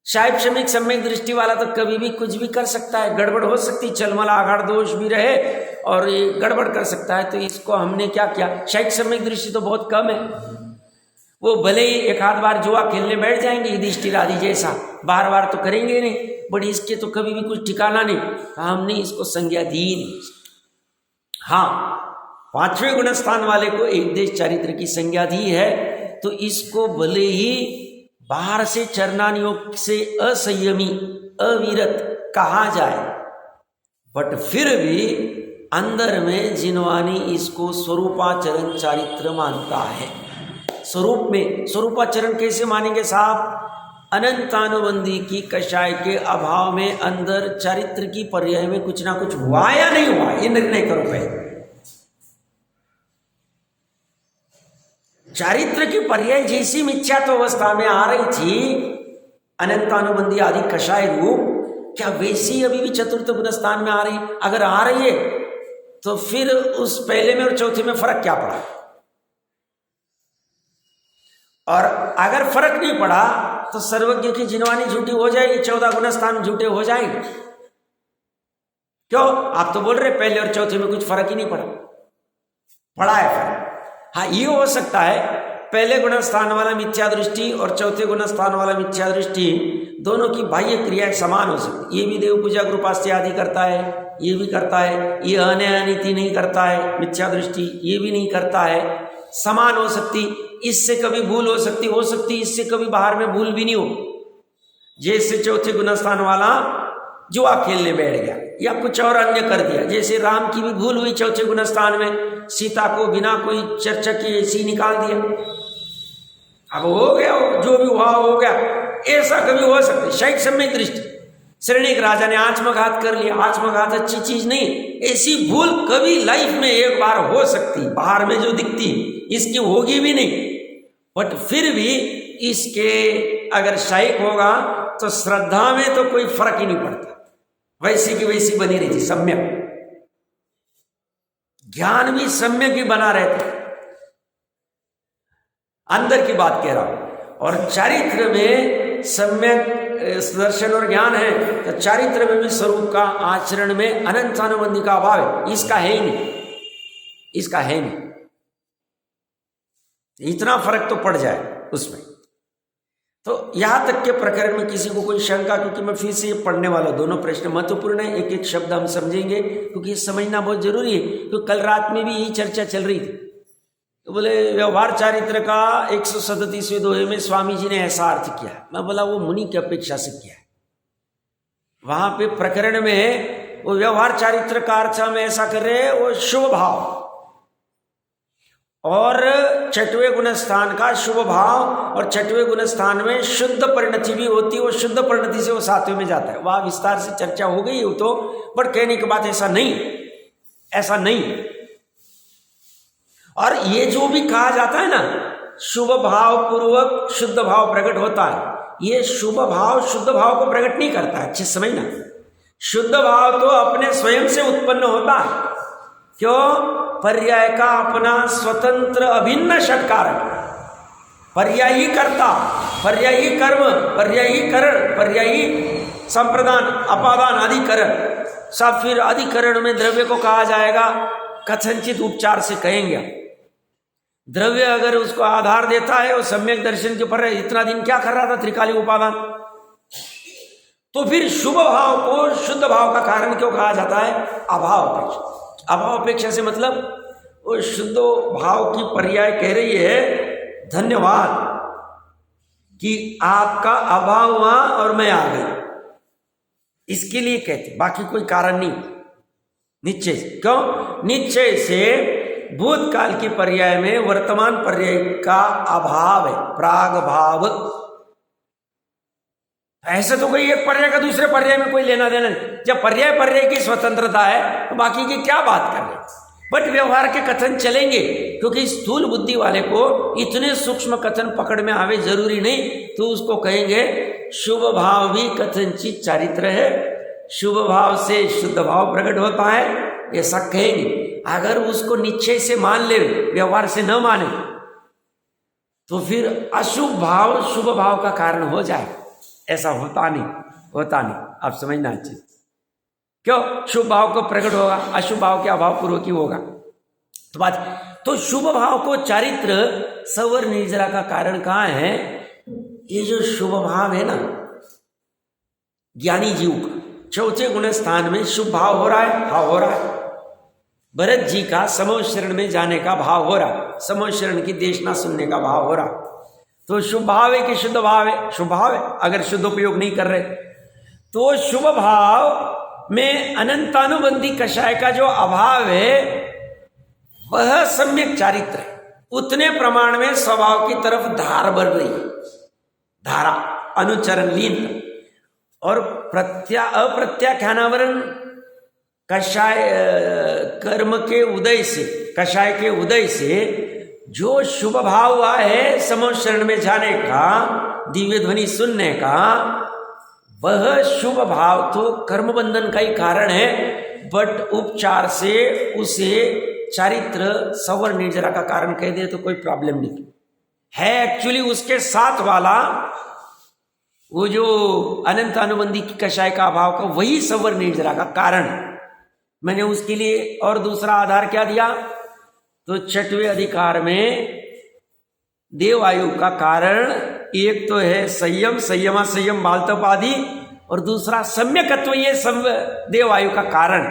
शायद क्षमिक सम्यक दृष्टि वाला तो कभी भी कुछ भी कर सकता है, गड़बड़ हो सकती, चलमल आघाड़ दोष भी रहे और ये गड़बड़ कर सकता है। तो इसको हमने क्या किया, शायद सम्यक दृष्टि तो बहुत कम है, वो भले ही एक आध बार जुआ खेलने बैठ जाएंगे युधिष्ठिर आदि जैसा, बार बार तो करेंगे नहीं, बट इसके तो कभी भी कुछ ठिकाना नहीं। हमने इसको संज्ञा दी नहीं। हाँ, 5वें गुणस्थान वाले को एक देश चारित्र की संज्ञा दी है, तो इसको भले ही बाहर से चरणान योग से असंयमी अविरत कहा जाए, बट फिर भी अंदर में जिनवानी इसको स्वरूपाचरण चारित्र मानता है। स्वरूप में स्वरूपाचरण कैसे मानेंगे साहब? अनंतानुबंधी की कषाय के अभाव में अंदर चारित्र की पर्याय में कुछ ना कुछ हुआ या नहीं हुआ, ये निर्णय करो पहले। चारित्र की पर्याय जैसी मिथ्यात्व अवस्था में आ रही थी, अनंतानुबंधी आदि कषाय रूप, क्या वैसी अभी भी चतुर्थ गुणस्थान में आ रही? अगर आ रही है तो फिर उस पहले में और चौथे में फर्क क्या पड़ा? और अगर फर्क नहीं पड़ा तो सर्वज्ञ की जिनवानी झूठी हो जाएगी, 14 गुणस्थान झूठे हो जाएंगे। क्यों? आप तो बोल रहे पहले और चौथे में कुछ फर्क ही नहीं पड़ा। पड़ा है फर्क। हाँ, ये हो सकता है पहले गुणस्थान वाला मिथ्या दृष्टि और चौथे गुणस्थान वाला मिथ्या दृष्टि दोनों की बाह्य क्रियाएं समान हो सकती। ये भी देव पूजा कृपास्ते आदि करता है, ये भी करता है, ये अनैति नहीं करता है मिथ्या दृष्टि, ये भी नहीं करता है, समान हो सकती। इससे कभी भूल हो सकती इससे कभी बाहर में भूल भी नहीं हो। जैसे चौथे गुणस्थान वाला जुआ खेलने बैठ गया या कुछ और अन्य कर दिया, जैसे राम की भी भूल हुई चौथे गुणस्थान में, सीता को बिना कोई चर्चा के ऐसी निकाल दिया। अब हो गया, जो भी हुआ हो गया, ऐसा कभी हो सकता है। शायद सम्यक दृष्टि, श्रेणिक राजा ने आत्मघात कर लिया, आत्मघात अच्छी चीज नहीं, ऐसी भूल कभी लाइफ में एक बार हो सकती, बाहर में जो दिखती इसकी होगी भी नहीं, बट फिर भी इसके अगर शायक होगा तो श्रद्धा में तो कोई फर्क ही नहीं पड़ता, वैसी की वैसी बनी रहती। सम्यक ज्ञान भी सम्यक ही बना रहता, अंदर की बात कह रहा हूं। और चारित्र में सम्यक दर्शन और ज्ञान है, तो चारित्र में भी स्वरूप का आचरण में अनंतानुबंधी का अभाव है, इसका है ही नहीं, इसका है नहीं। इतना फर्क तो पड़ जाए उसमें। तो यहां तक के प्रकरण में किसी को कोई शंका, क्योंकि मैं फिर से ये पढ़ने वाला, दोनों प्रश्न महत्वपूर्ण है, एक एक शब्द हम समझेंगे क्योंकि ये समझना बहुत जरूरी है। क्योंकि कल रात में भी यही चर्चा चल रही थी, तो बोले व्यवहार चारित्र का 137वें दोहे में स्वामी जी ने ऐसा अर्थ किया। मैं बोला वो मुनि की अपेक्षा से किया है। वहां पे प्रकरण में वो व्यवहार चारित्र का अर्थ हम ऐसा कर रहे हैं, वो शुभ भाव, और 6वें गुणस्थान का शुभ भाव, और 6वें गुणस्थान में शुद्ध परिणति भी होती है, वो शुद्ध परिणति से वो 7वें में जाता है। वहां विस्तार से चर्चा हो गई हो तो, बट कहने के बाद ऐसा नहीं, ऐसा नहीं। और ये जो भी कहा जाता है ना, शुभ भाव पूर्वक शुद्ध भाव प्रकट होता है, ये शुभ भाव शुद्ध भाव को प्रकट नहीं करता है, अच्छे समझना। शुद्ध भाव तो अपने स्वयं से उत्पन्न होता है। क्यों? पर्याय का अपना स्वतंत्र अभिन्न षटकारक, पर्यायी कर्ता, पर्यायी कर्म, पर्यायी करण, पर्यायी संप्रदान, अपादान, अधिकरण। सब फिर अधिकरण में द्रव्य को कहा जाएगा, कथनचित उपचार से कहेंगे। द्रव्य अगर उसको आधार देता है, वो सम्यक दर्शन के ऊपर इतना दिन क्या कर रहा था, त्रिकाली उपादान, तो फिर शुभ भाव को शुद्ध भाव का कारण क्यों कहा जाता है? अभाव अपेक्षा। अभाव अपेक्षा से मतलब वो शुद्ध भाव की पर्याय कह रही है धन्यवाद कि आपका अभाव हुआ और मैं आ गई, इसके लिए कहते, बाकी कोई कारण नहीं। निश्चय से, क्यों? निश्चय से भूतकाल की पर्याय में वर्तमान पर्याय का अभाव है, प्राग भाव। ऐसे तो कोई एक पर्याय का दूसरे पर्याय में कोई लेना देना नहीं। जब पर्याय की स्वतंत्रता है तो बाकी की क्या बात कर रहे। बट व्यवहार के कथन चलेंगे, क्योंकि स्थूल बुद्धि वाले को इतने सूक्ष्म कथन पकड़ में आवे जरूरी नहीं, तो उसको कहेंगे शुभ भाव भी कथनचित चारित्र है, शुभ भाव से शुद्ध भाव प्रकट होता है, ऐसा कहेंगे। अगर उसको निश्चय से मान ले, व्यवहार से न माने, तो फिर अशुभ भाव शुभ भाव का कारण हो जाए। ऐसा होता नहीं। आप समझना चाहिए। क्यों? शुभ भाव को प्रकट होगा, अशुभ भाव के अभाव पूर्वक ही होगा। तो शुभ भाव को चारित्र सवर निर्जरा का कारण कहाँ है? ये जो शुभ भाव है ना, ज्ञानी जीव का चौथे गुण स्थान में शुभ भाव हो रहा है। हाँ, हो रहा है। भरत जी का समूह शरण में जाने का भाव हो रहा, समूह शरण की देशना सुनने का भाव हो रहा। तो शुभ भाव है कि शुद्ध भाव है? शुभ भाव है। अगर शुद्ध उपयोग नहीं कर रहे तो शुभ भाव में अनंतानुबंधी कषाय का जो अभाव है वह सम्यक चारित्र है। उतने प्रमाण में स्वभाव की तरफ धार बढ़ रही है, धारा अनुचरण लीन, और अप्रत्याख्यानावरण कषाय कर्म के उदय से, कषाय के उदय से जो शुभ भाव हुआ है समूह शरण में जाने का, दिव्य ध्वनि सुनने का, वह शुभ भाव तो कर्म बंधन का ही कारण है, बट उपचार से उसे चारित्र सवर निर्जरा का कारण कह दे तो कोई प्रॉब्लम नहीं है। एक्चुअली उसके साथ वाला वो जो अनंत अनुबंधी की कषाय का अभाव का, वही सवर निर्जरा का कारण। मैंने उसके लिए और दूसरा आधार क्या दिया? तो छठवें अधिकार में देव आयु का कारण एक तो है संयम, संयमा संयम बालतपादि, और दूसरा सम्यकत्व, ये सब देव आयु का कारण।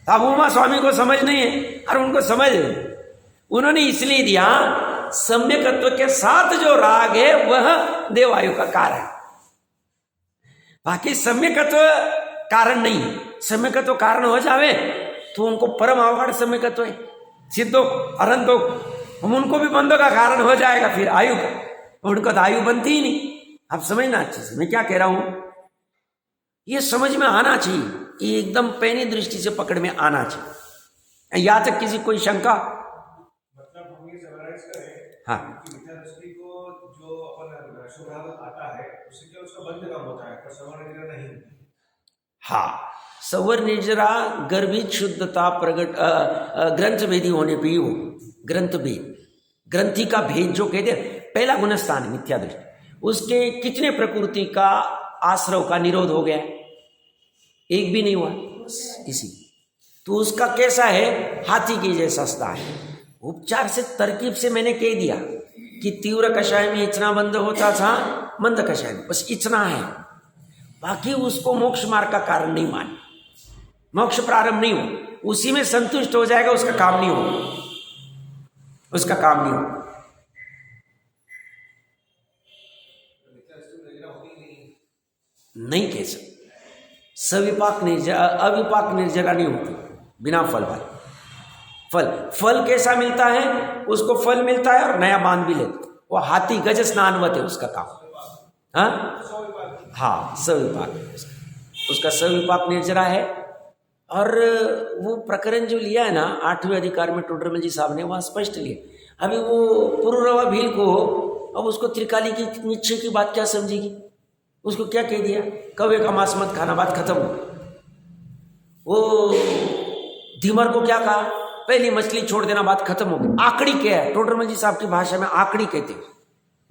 अब उमा स्वामी को समझ नहीं है, और उनको समझ है, उन्होंने इसलिए दिया सम्यकत्व के साथ जो राग है वह देव आयु का कारण, बाकी सम्यकत्व कारण नहीं। सम्यकत्व कारण हो जावे तो उनको परम अवगढ़ सम्यकत्व है, सिद्धो अरंतो, हम उनको भी बंधों का कारण हो जाएगा फिर आयु का, उनको तो आयु बनती ही नहीं। आप समझना अच्छे से मैं क्या कह रहा हूं, ये समझ में आना चाहिए, ये एकदम पैनी दृष्टि से पकड़ में आना चाहिए। या तक किसी कोई शंका? मतलब हम ये समराइज करें, हाँ, कि मिथ्या दृष्टि को जो अपन शुभ आता है उससे क्या उसका बंध काम होता है, पर सवर निर्जरा नहीं। हाँ, सवर निर्जरा गर्भित शुद्धता प्रकट ग्रंथ भेदी होने पर ही हो। ग्रंथ भेद, ग्रंथि का भेद जो कहते हैं, पहला गुणस्थान मिथ्या दृष्टि, उसके कितने प्रकृति का आश्रव का निरोध हो गया? एक भी नहीं हुआ किसी। तो उसका कैसा है? हाथी की जैसा सदा है। उपचार से, तरकीब से मैंने कह दिया कि तीव्र कषाय में इतना बंद होता था, मंद कषाय में बस इतना है, बाकी उसको मोक्ष मार्ग का कारण नहीं मान, मोक्ष प्रारंभ नहीं हो, उसी में संतुष्ट हो जाएगा, उसका काम नहीं हो, उसका काम नहीं हो। नहीं कह सकते। सविपाक निर्जरा, अविपाक निर्जरा नहीं होती बिना फल वाले। फल कैसा मिलता है? उसको फल मिलता है और नया बांध भी लेते, वो हाथी गज स्नानवत है उसका काम। हाँ, सविपाक, उसका सविपाक निर्जरा है। और वो प्रकरण जो लिया है ना 8वें अधिकार में टोडरमल जी साहब ने, वहाँ स्पष्ट लिया। अभी वो पुरुरवा भील को, अब उसको त्रिकाली की निश्चय की बात क्या समझेगी? उसको क्या कह दिया? कौवे का मांस मत खाना, बात खत्म हो। वो धीमर को क्या कहा? पहली मछली छोड़ देना, बात खत्म हो गई। आकड़ी क्या है? टोडरमल जी साहब की भाषा में आकड़ी कहते हैं,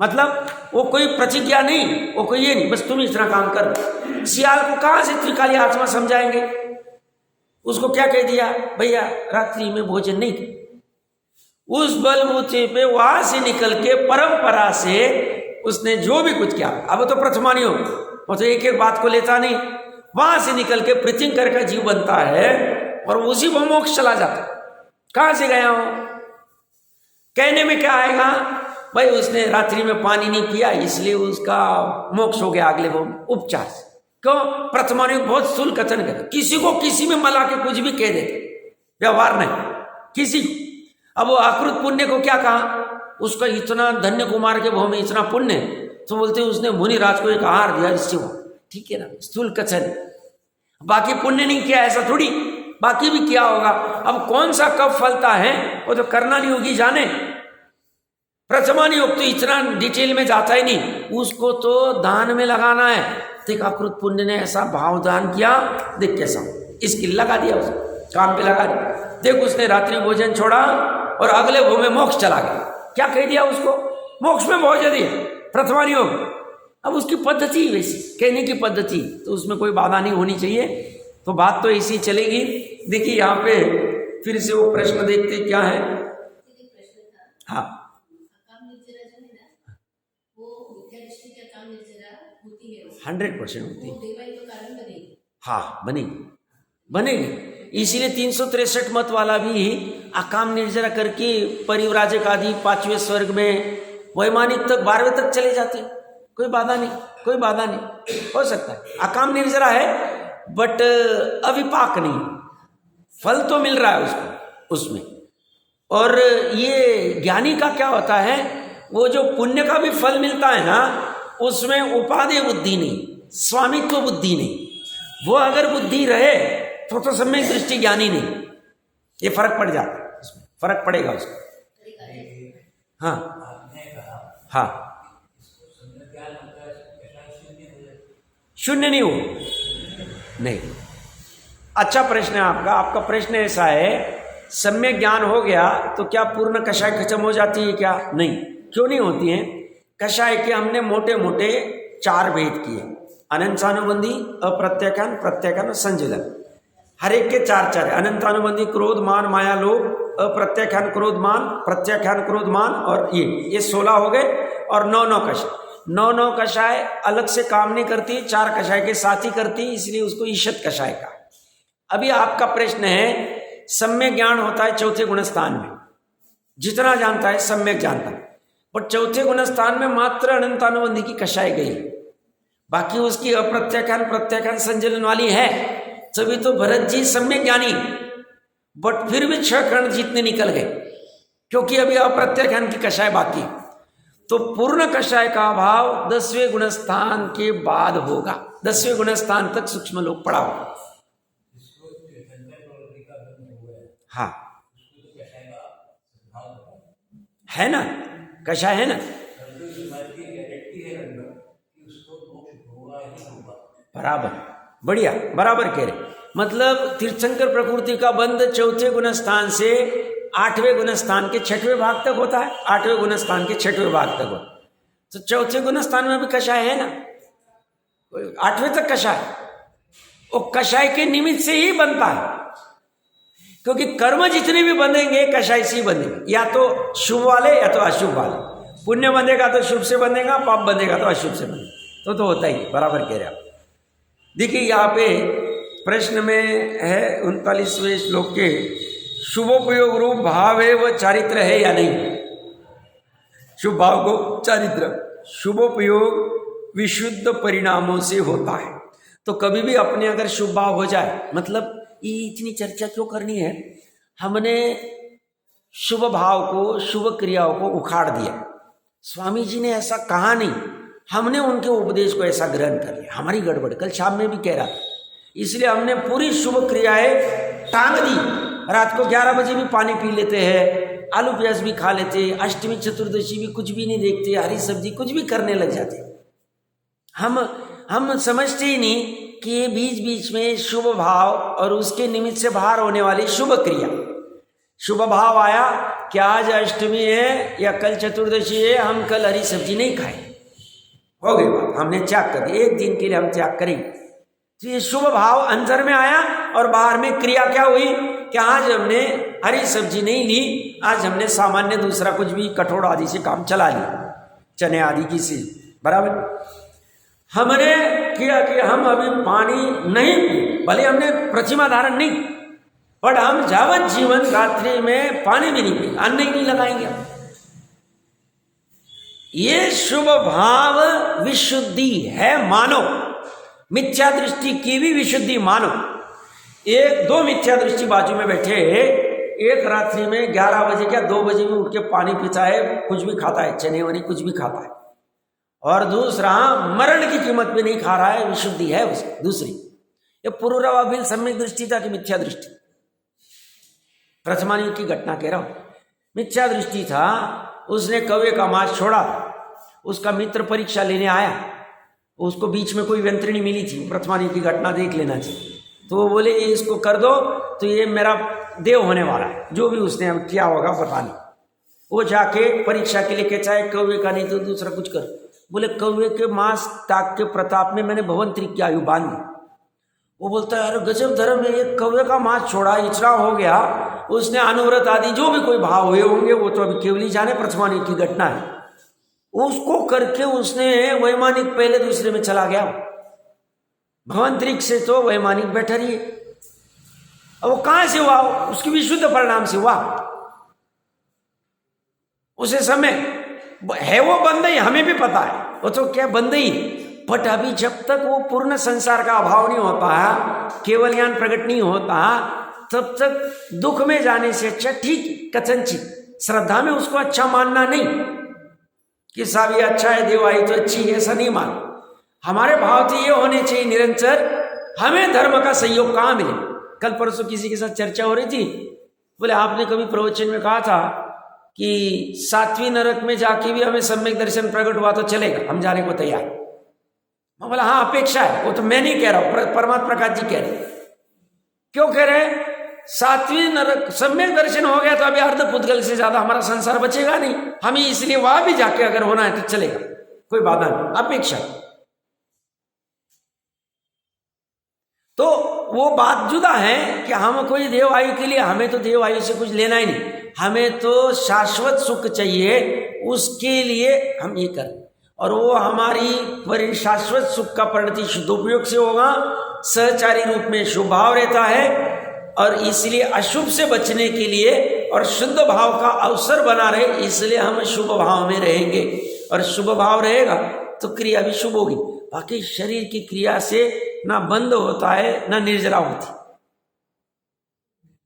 मतलब वो कोई प्रतिज्ञा नहीं, वो कोई ये नहीं, बस तुम इतना काम कर। सियाल को कहाँ से त्रिकाली आत्मा समझाएंगे? उसको क्या कह दिया? भैया रात्रि में भोजन नहीं कर। उस बलबूते पे वहां से निकल के परंपरा से उसने जो भी कुछ किया, अब तो प्रथमानी हो, वो तो एक एक बात को लेता नहीं, वहां से निकल के पृथ्वीकर का जीव बनता है और उसी वो मोक्ष चला जाता। कहां से गया हो? कहने में क्या आएगा? भाई उसने रात्रि में पानी नहीं पिया इसलिए उसका मोक्ष हो गया अगले वो उपचार से। क्यों? प्रथमानी बहुत स्थूल कथन करते, किसी को किसी में मला के कुछ भी कह देते, व्यवहार नहीं किसी को। अब वो अकृत पुण्य को क्या कहा? उसका इतना धन्य कुमार के भाव में इतना पुण्य, तो बोलते उसने मुनिराज को एक आहार दिया, इससे हुआ। ठीक है ना, स्थूल कथन। बाकी पुण्य नहीं किया ऐसा थोड़ी, बाकी भी किया होगा। अब कौन सा कब फलता है वो तो करना नहीं होगी जाने। प्रथमान योग तो इतना डिटेल में जाता ही नहीं, उसको तो दान में लगाना है। देख अकृत पुण्य ने ऐसा भाव दान किया, देख कैसा इसकी लगा दिया, उसको काम पे लगा दिया। देख उसने रात्रि भोजन छोड़ा और अगले भो में मोक्ष चला गया। क्या कह दिया उसको? मोक्ष में पहुंचा दिया, प्रथमान योग। अब उसकी पद्धति वैसी, कहने की पद्धति, तो उसमें कोई बाधा नहीं होनी चाहिए, तो बात तो ऐसी चलेगी। देखिए यहाँ पे फिर से वो प्रश्न देखते क्या है। हाँ 100% होती है। हाँ बनेगी। इसीलिए 363 मत वाला भी अकाम निर्जरा करके परिव्राजक आदि 5वें स्वर्ग में वैमानिक तक 12वें तक चले जाते हैं। कोई बाधा नहीं, हो सकता है अकाम निर्जरा है बट अविपाक नहीं, फल तो मिल रहा है उसको उसमें। और ये ज्ञानी का क्या होता है, वो जो पुण्य का भी फल मिलता है ना, उसमें उपादेय बुद्धि नहीं, स्वामित्व बुद्धि नहीं। वो अगर बुद्धि रहे तो सम्यक दृष्टि ज्ञानी नहीं। ये फर्क पड़ जाता है, उसमें फर्क पड़ेगा उसको। हाँ शून्य नहीं हो, नहीं। अच्छा प्रश्न है आपका प्रश्न ऐसा है, सम्यक ज्ञान हो गया तो क्या पूर्ण कषाय खत्म हो जाती है क्या? नहीं, क्यों नहीं होती है? कषाय के हमने मोटे मोटे 4 भेद किए, अनंतानुबंधी, अप्रत्याख्यान, प्रत्याख्यान, संजलन। हर एक के 4 है। अनंतानुबंधी क्रोध मान माया लोभ, अप्रत्याख्यान क्रोध मान, प्रत्याख्यान क्रोध मान, और ये 16 हो गए। और 9 कषाय, 9 कषाय अलग से काम नहीं करती, 4 कषाय के साथ ही करती, इसलिए उसको ईशत कषाय का। अभी आपका प्रश्न है, सम्यक ज्ञान होता है 4थे गुणस्थान में, जितना जानता है सम्यक जानता है, और 4थे गुणस्थान में मात्र अनंतानुबंधी की कषाय गई, बाकी उसकी अप्रत्याख्यान प्रत्याख्यान संजलन वाली है। तभी तो भरत जी सम्यक ज्ञानी, बट फिर भी 6 खंड जीतने निकल गए, क्योंकि अभी अप्रत्याख्यान की कषाय बाकी। तो पूर्ण कषाय का अभाव 10वें गुणस्थान के बाद होगा, 10वें गुणस्थान तक सूक्ष्म लोक पड़ा होगा। हाँ है ना, कषाय है ना, बराबर, बढ़िया, बराबर कह रहे। मतलब तीर्थंकर प्रकृति का बंध 4थे गुणस्थान से 8वें गुणस्थान के 6वें भाग तक होता है, 8वें गुणस्थान के 6वें भाग तक होता है। तो 4थे गुणस्थान में भी कषाय है ना, 8वें तक कषाय, वो कषाय के निमित्त से ही बनता है, क्योंकि कर्म जितने भी बंधेंगे कषाय से ही बंधेंगे, या तो शुभ वाले या तो अशुभ वाले। पुण्य बंधेगा तो शुभ से बंधेगा, पाप बंधेगा तो अशुभ से बंधेगा, तो होता ही, बराबर कह रहे आप। देखिए यहाँ पे प्रश्न में है 39वें श्लोक के, शुभोपयोग रूप भाव है वह चारित्र है या नहीं? शुभ भाव को चारित्र, शुभोपयोग विशुद्ध परिणामों से होता है। तो कभी भी अपने अगर शुभ भाव हो जाए, मतलब ये इतनी चर्चा क्यों करनी है, हमने शुभ भाव को, शुभ क्रियाओं को उखाड़ दिया। स्वामी जी ने ऐसा कहा नहीं, हमने उनके उपदेश को ऐसा ग्रहण कर लिया, हमारी गड़बड़। कल शाम में भी कह रहा था, इसलिए हमने पूरी शुभ क्रियाएं टांग दी। रात को 11 बजे भी पानी पी लेते हैं, आलू प्याज भी खा लेते, अष्टमी चतुर्दशी भी कुछ भी नहीं देखते, हरी सब्जी कुछ भी करने लग जाते। हम समझते ही नहीं कि बीच बीच में शुभ भाव और उसके निमित्त से बाहर होने वाली शुभ क्रिया। शुभ भाव आया कि आज अष्टमी है या कल चतुर्दशी है, हम कल हरी सब्जी नहीं खाए, हो गई बात, हमने त्याग कर दिया, एक दिन के लिए हम त्याग करेंगे। तो ये शुभ भाव अंदर में आया और बाहर में क्रिया क्या हुई कि आज हमने हरी सब्जी नहीं ली, आज हमने सामान्य दूसरा कुछ भी कठोर आदि से काम चला लिया, चने आदि की से, बराबर। हमने किया कि हम अभी पानी नहीं पिए, भले हमने प्रतिमा धारण नहीं, पर हम जावत जीवन रात्रि में पानी भी नहीं पिए, अन्न ही नहीं लगाएंगे। ये शुभ भाव विशुद्धि है, मानो मिथ्या दृष्टि की भी विशुद्धि मानो। 1-2 मिथ्या दृष्टि बाजू में बैठे, एक रात्रि में 11 बजे क्या 2 बजे में उठ के पानी पीता है, कुछ भी खाता है, चने वने कुछ भी खाता है, और दूसरा मरण की कीमत पे नहीं खा रहा है, विशुद्धि है उसकी दूसरी। ये पूर्ववाभिल सम्यक दृष्टि था कि मिथ्या दृष्टि? प्रथमायुग की घटना कह रहा हूं, मिथ्या दृष्टि था। उसने कौवे का मांस छोड़ा। उसका मित्र परीक्षा लेने आया, उसको बीच में कोई व्यंतरिणी मिली थी, प्रथमानी की घटना देख लेना चाहिए। तो वो बोले ये इसको कर दो तो ये मेरा देव होने वाला है, जो भी उसने अब किया होगा पता नहीं। वो जाके परीक्षा के लिए के चाहे कौवे का नहीं तो दूसरा कुछ कर। बोले कौवे के मांस ताक के प्रताप में मैंने भवंतरी की आयु बांधी। वो बोलता है अरे गजब धर्म है, एक कौवे का मांस छोड़ा, इचरा हो गया। उसने अनुव्रत आदि जो भी कोई भाव हुए होंगे वो तो अभी केवल ही जाने, प्रथमानी की घटना है। उसको करके उसने वैमानिक पहले दूसरे में चला गया। भवंतरिक से तो वैमानिक बैठा रही है। अब वो कहां से हुआ? उसकी विशुद्ध परिणाम से हुआ। उसे समय है वो बंदई, हमें भी पता है वो तो क्या बंदई, बट अभी जब तक वो पूर्ण संसार का अभाव नहीं होता, केवल ज्ञान प्रकट नहीं होता, तब तक दुख में जाने से अच्छा ठीक कथनचित श्रद्धा में उसको अच्छा मानना नहीं कि साहब ये अच्छा है, देव आई तो अच्छी है, ऐसा नहीं मान। हमारे भाव तो ये होने चाहिए निरंतर, हमें धर्म का सहयोग कहाँ मिले। कल परसों किसी के साथ चर्चा हो रही थी, बोले आपने कभी प्रवचन में कहा था कि 7वीं नरक में जाके भी हमें सम्यक दर्शन प्रकट हुआ तो चलेगा, हम जाने को तैयार। मैं बोला हाँ अपेक्षा है, वो तो मैं नहीं कह रहा हूं, परमात्मा प्रकाश जी कह रहे। क्यों कह रहे? 7वीं नरक सम्यक दर्शन हो गया तो अभी अर्ध पुद्गल से ज्यादा हमारा संसार बचेगा नहीं, हमें इसलिए वहां भी जाके अगर होना है तो चलेगा, कोई बाधा नहीं, अपेक्षा। तो वो बात जुदा है कि हम कोई देव आयु के लिए, हमें तो देव आयु से कुछ लेना ही नहीं, हमें तो शाश्वत सुख चाहिए, उसके लिए हम ये करें। और वो हमारी शाश्वत सुख का परिणति शुद्धोपयोग से होगा, सहचारी रूप में शुभ भाव रहता है, और इसलिए अशुभ से बचने के लिए और शुद्ध भाव का अवसर बना रहे, इसलिए हम शुभ भाव में रहेंगे। और शुभ भाव रहेगा तो क्रिया भी शुभ होगी। बाकी शरीर की क्रिया से ना बंद होता है ना निर्जरा होती,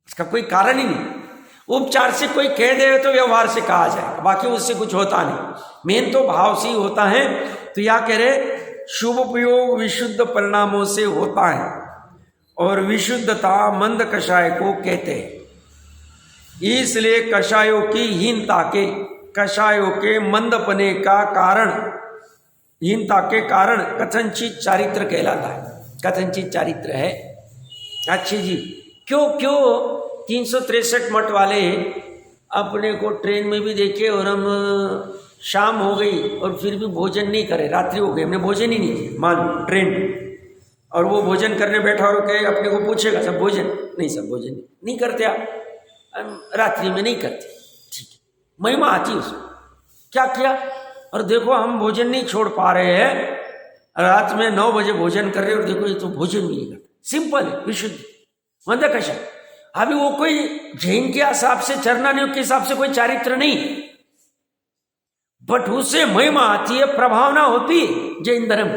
इसका कोई कारण ही नहीं। उपचार से कोई कह दे तो व्यवहार से कहा जाए, बाकी उससे कुछ होता नहीं, मेन तो भाव से ही होता है। तो या कह रहे शुभ उपयोग विशुद्ध परिणामों से होता है, और विशुद्धता मंद कषाय को कहते हैं। इसलिए कषायों की हीनता के, कषायों के मंदपने का कारण, हीनता के कारण कथनचित चारित्र कहलाता है। कथनचित चारित्र है। अच्छी जी, क्यों 363 मठ वाले अपने को ट्रेन में भी देखे, और हम शाम हो गई और फिर भी भोजन नहीं करे, रात्रि हो गई, हमने भोजन ही नहीं किया, मान ट्रेन, और वो भोजन करने बैठा और कहे अपने को पूछेगा सब भोजन नहीं, सब भोजन नहीं करते आप, रात्रि में नहीं करते, ठीक है, महिमा आती उसमें, क्या किया? और देखो हम भोजन नहीं छोड़ पा रहे हैं, रात में 9 बजे भोजन कर रहे, और देखो ये तो भोजन भी नहीं करते। सिंपल है, विशुद्ध मंद कषाय। अभी वो कोई जैन के हिसाब से, चरणानियों के हिसाब से कोई चारित्र नहीं, बट उससे महिमा आती है, प्रभावना होती है जैन धर्म।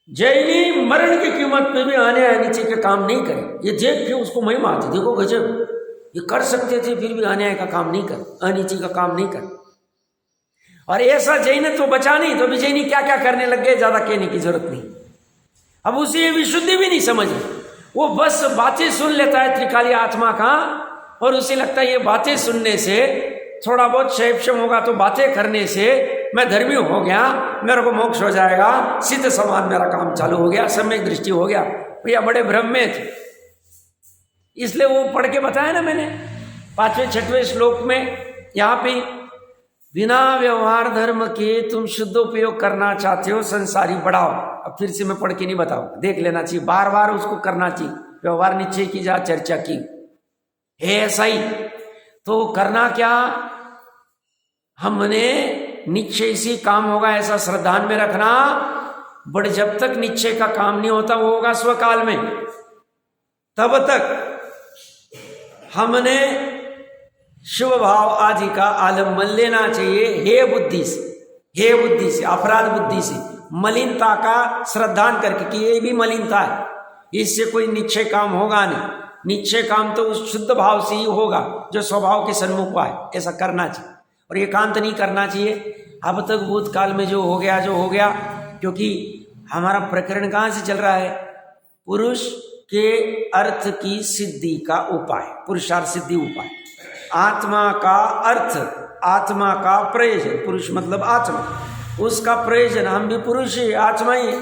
जैनी मरण की कीमत पे भी आने नीचे के काम नहीं करे, ये देख के उसको महिमा आती, देखो गजब, ये कर सकते थे फिर भी अन्याय का काम नहीं कर, अनिति का काम नहीं कर। और ऐसा जैन तो बचा नहीं, तो भी जैनी क्या क्या करने लग गए, ज्यादा कहने की जरूरत नहीं। अब उसे ये विशुद्धि भी नहीं समझ, वो बस बातें सुन लेता है त्रिकाली आत्मा का, और उसे लगता है ये बातें सुनने से थोड़ा बहुत शैवक्षम होगा, तो बातें करने से मैं धर्मी हो गया, मेरे को मोक्ष हो जाएगा, सिद्ध समान मेरा काम चालू हो गया, सम्यक दृष्टि हो गया। भैया बड़े भ्रम में थे, इसलिए वो पढ़ के बताया ना मैंने 5वें 6वें श्लोक में, यहाँ पे बिना व्यवहार धर्म के तुम शुद्ध उपयोग करना चाहते हो, संसारी बढ़ाओ। अब फिर से मैं पढ़ के नहीं बताऊं, देख लेना चाहिए, बार बार उसको करना चाहिए। व्यवहार निश्चय की जहाँ चर्चा की है ऐसा ही, तो करना क्या, हमने निश्चय से काम होगा ऐसा श्रद्धान में रखना, बट जब तक निश्चय का काम नहीं होता वो होगा स्वकाल में, तब तक हमने शुभ भाव आदि का आलम्बन लेना चाहिए। हे बुद्धि से, हे बुद्धि से, अपराध बुद्धि से, मलिनता का श्रद्धान करके कि ये भी मलिनता है, इससे कोई निश्चय काम होगा नहीं। निश्चय काम तो उस शुद्ध भाव से ही होगा जो स्वभाव के सन्मुख है, ऐसा करना चाहिए। और एकांत नहीं करना चाहिए। अब तक भूतकाल में जो हो गया, क्योंकि हमारा प्रकरण कहाँ से चल रहा है, पुरुष के अर्थ की सिद्धि का उपाय, पुरुषार्थ सिद्धि उपाय। आत्मा का अर्थ, आत्मा का प्रयोजन, पुरुष मतलब आत्मा, उसका प्रयोजन, हम भी पुरुष ही, आत्मा ही।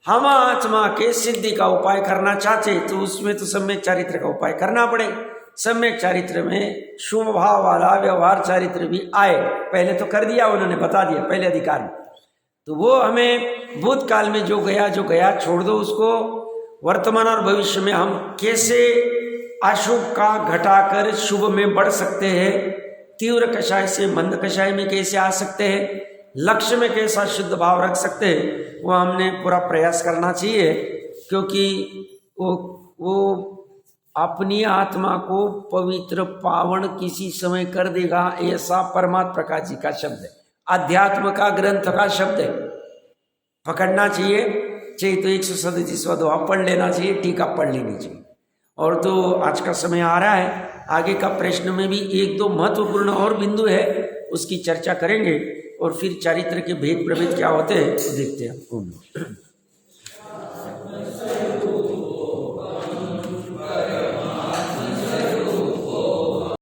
हम आत्मा के सिद्धि का उपाय करना चाहते तो उसमें तो सम्यक चारित्र का उपाय करना पड़ेगा। सम्यक चारित्र में शुभ भाव वाला व्यवहार चारित्र भी आए, पहले तो कर दिया उन्होंने, बता दिया पहले अधिकार में, तो वो हमें भूतकाल में जो गया छोड़ दो उसको। वर्तमान और भविष्य में हम कैसे अशुभ का घटाकर शुभ में बढ़ सकते हैं, तीव्र कषाय से मंद कषाय में कैसे आ सकते हैं, लक्ष्य में कैसा शुद्ध भाव रख सकते हैं, वो हमने पूरा प्रयास करना चाहिए। क्योंकि वो अपनी आत्मा को पवित्र पावन किसी समय कर देगा, ऐसा परमात्मा प्रकाश जी का शब्द है, अध्यात्म का ग्रंथ का शब्द है, पकड़ना चाहिए। चाहिए तो 137वां दोहा पढ़ लेना चाहिए, टीका पढ़ लेनी चाहिए। और तो आज का समय आ रहा है, आगे का प्रश्न में भी एक दो महत्वपूर्ण और बिंदु है, उसकी चर्चा करेंगे और फिर चारित्र के भेद प्रभेद क्या होते हैं तो देखते हैं।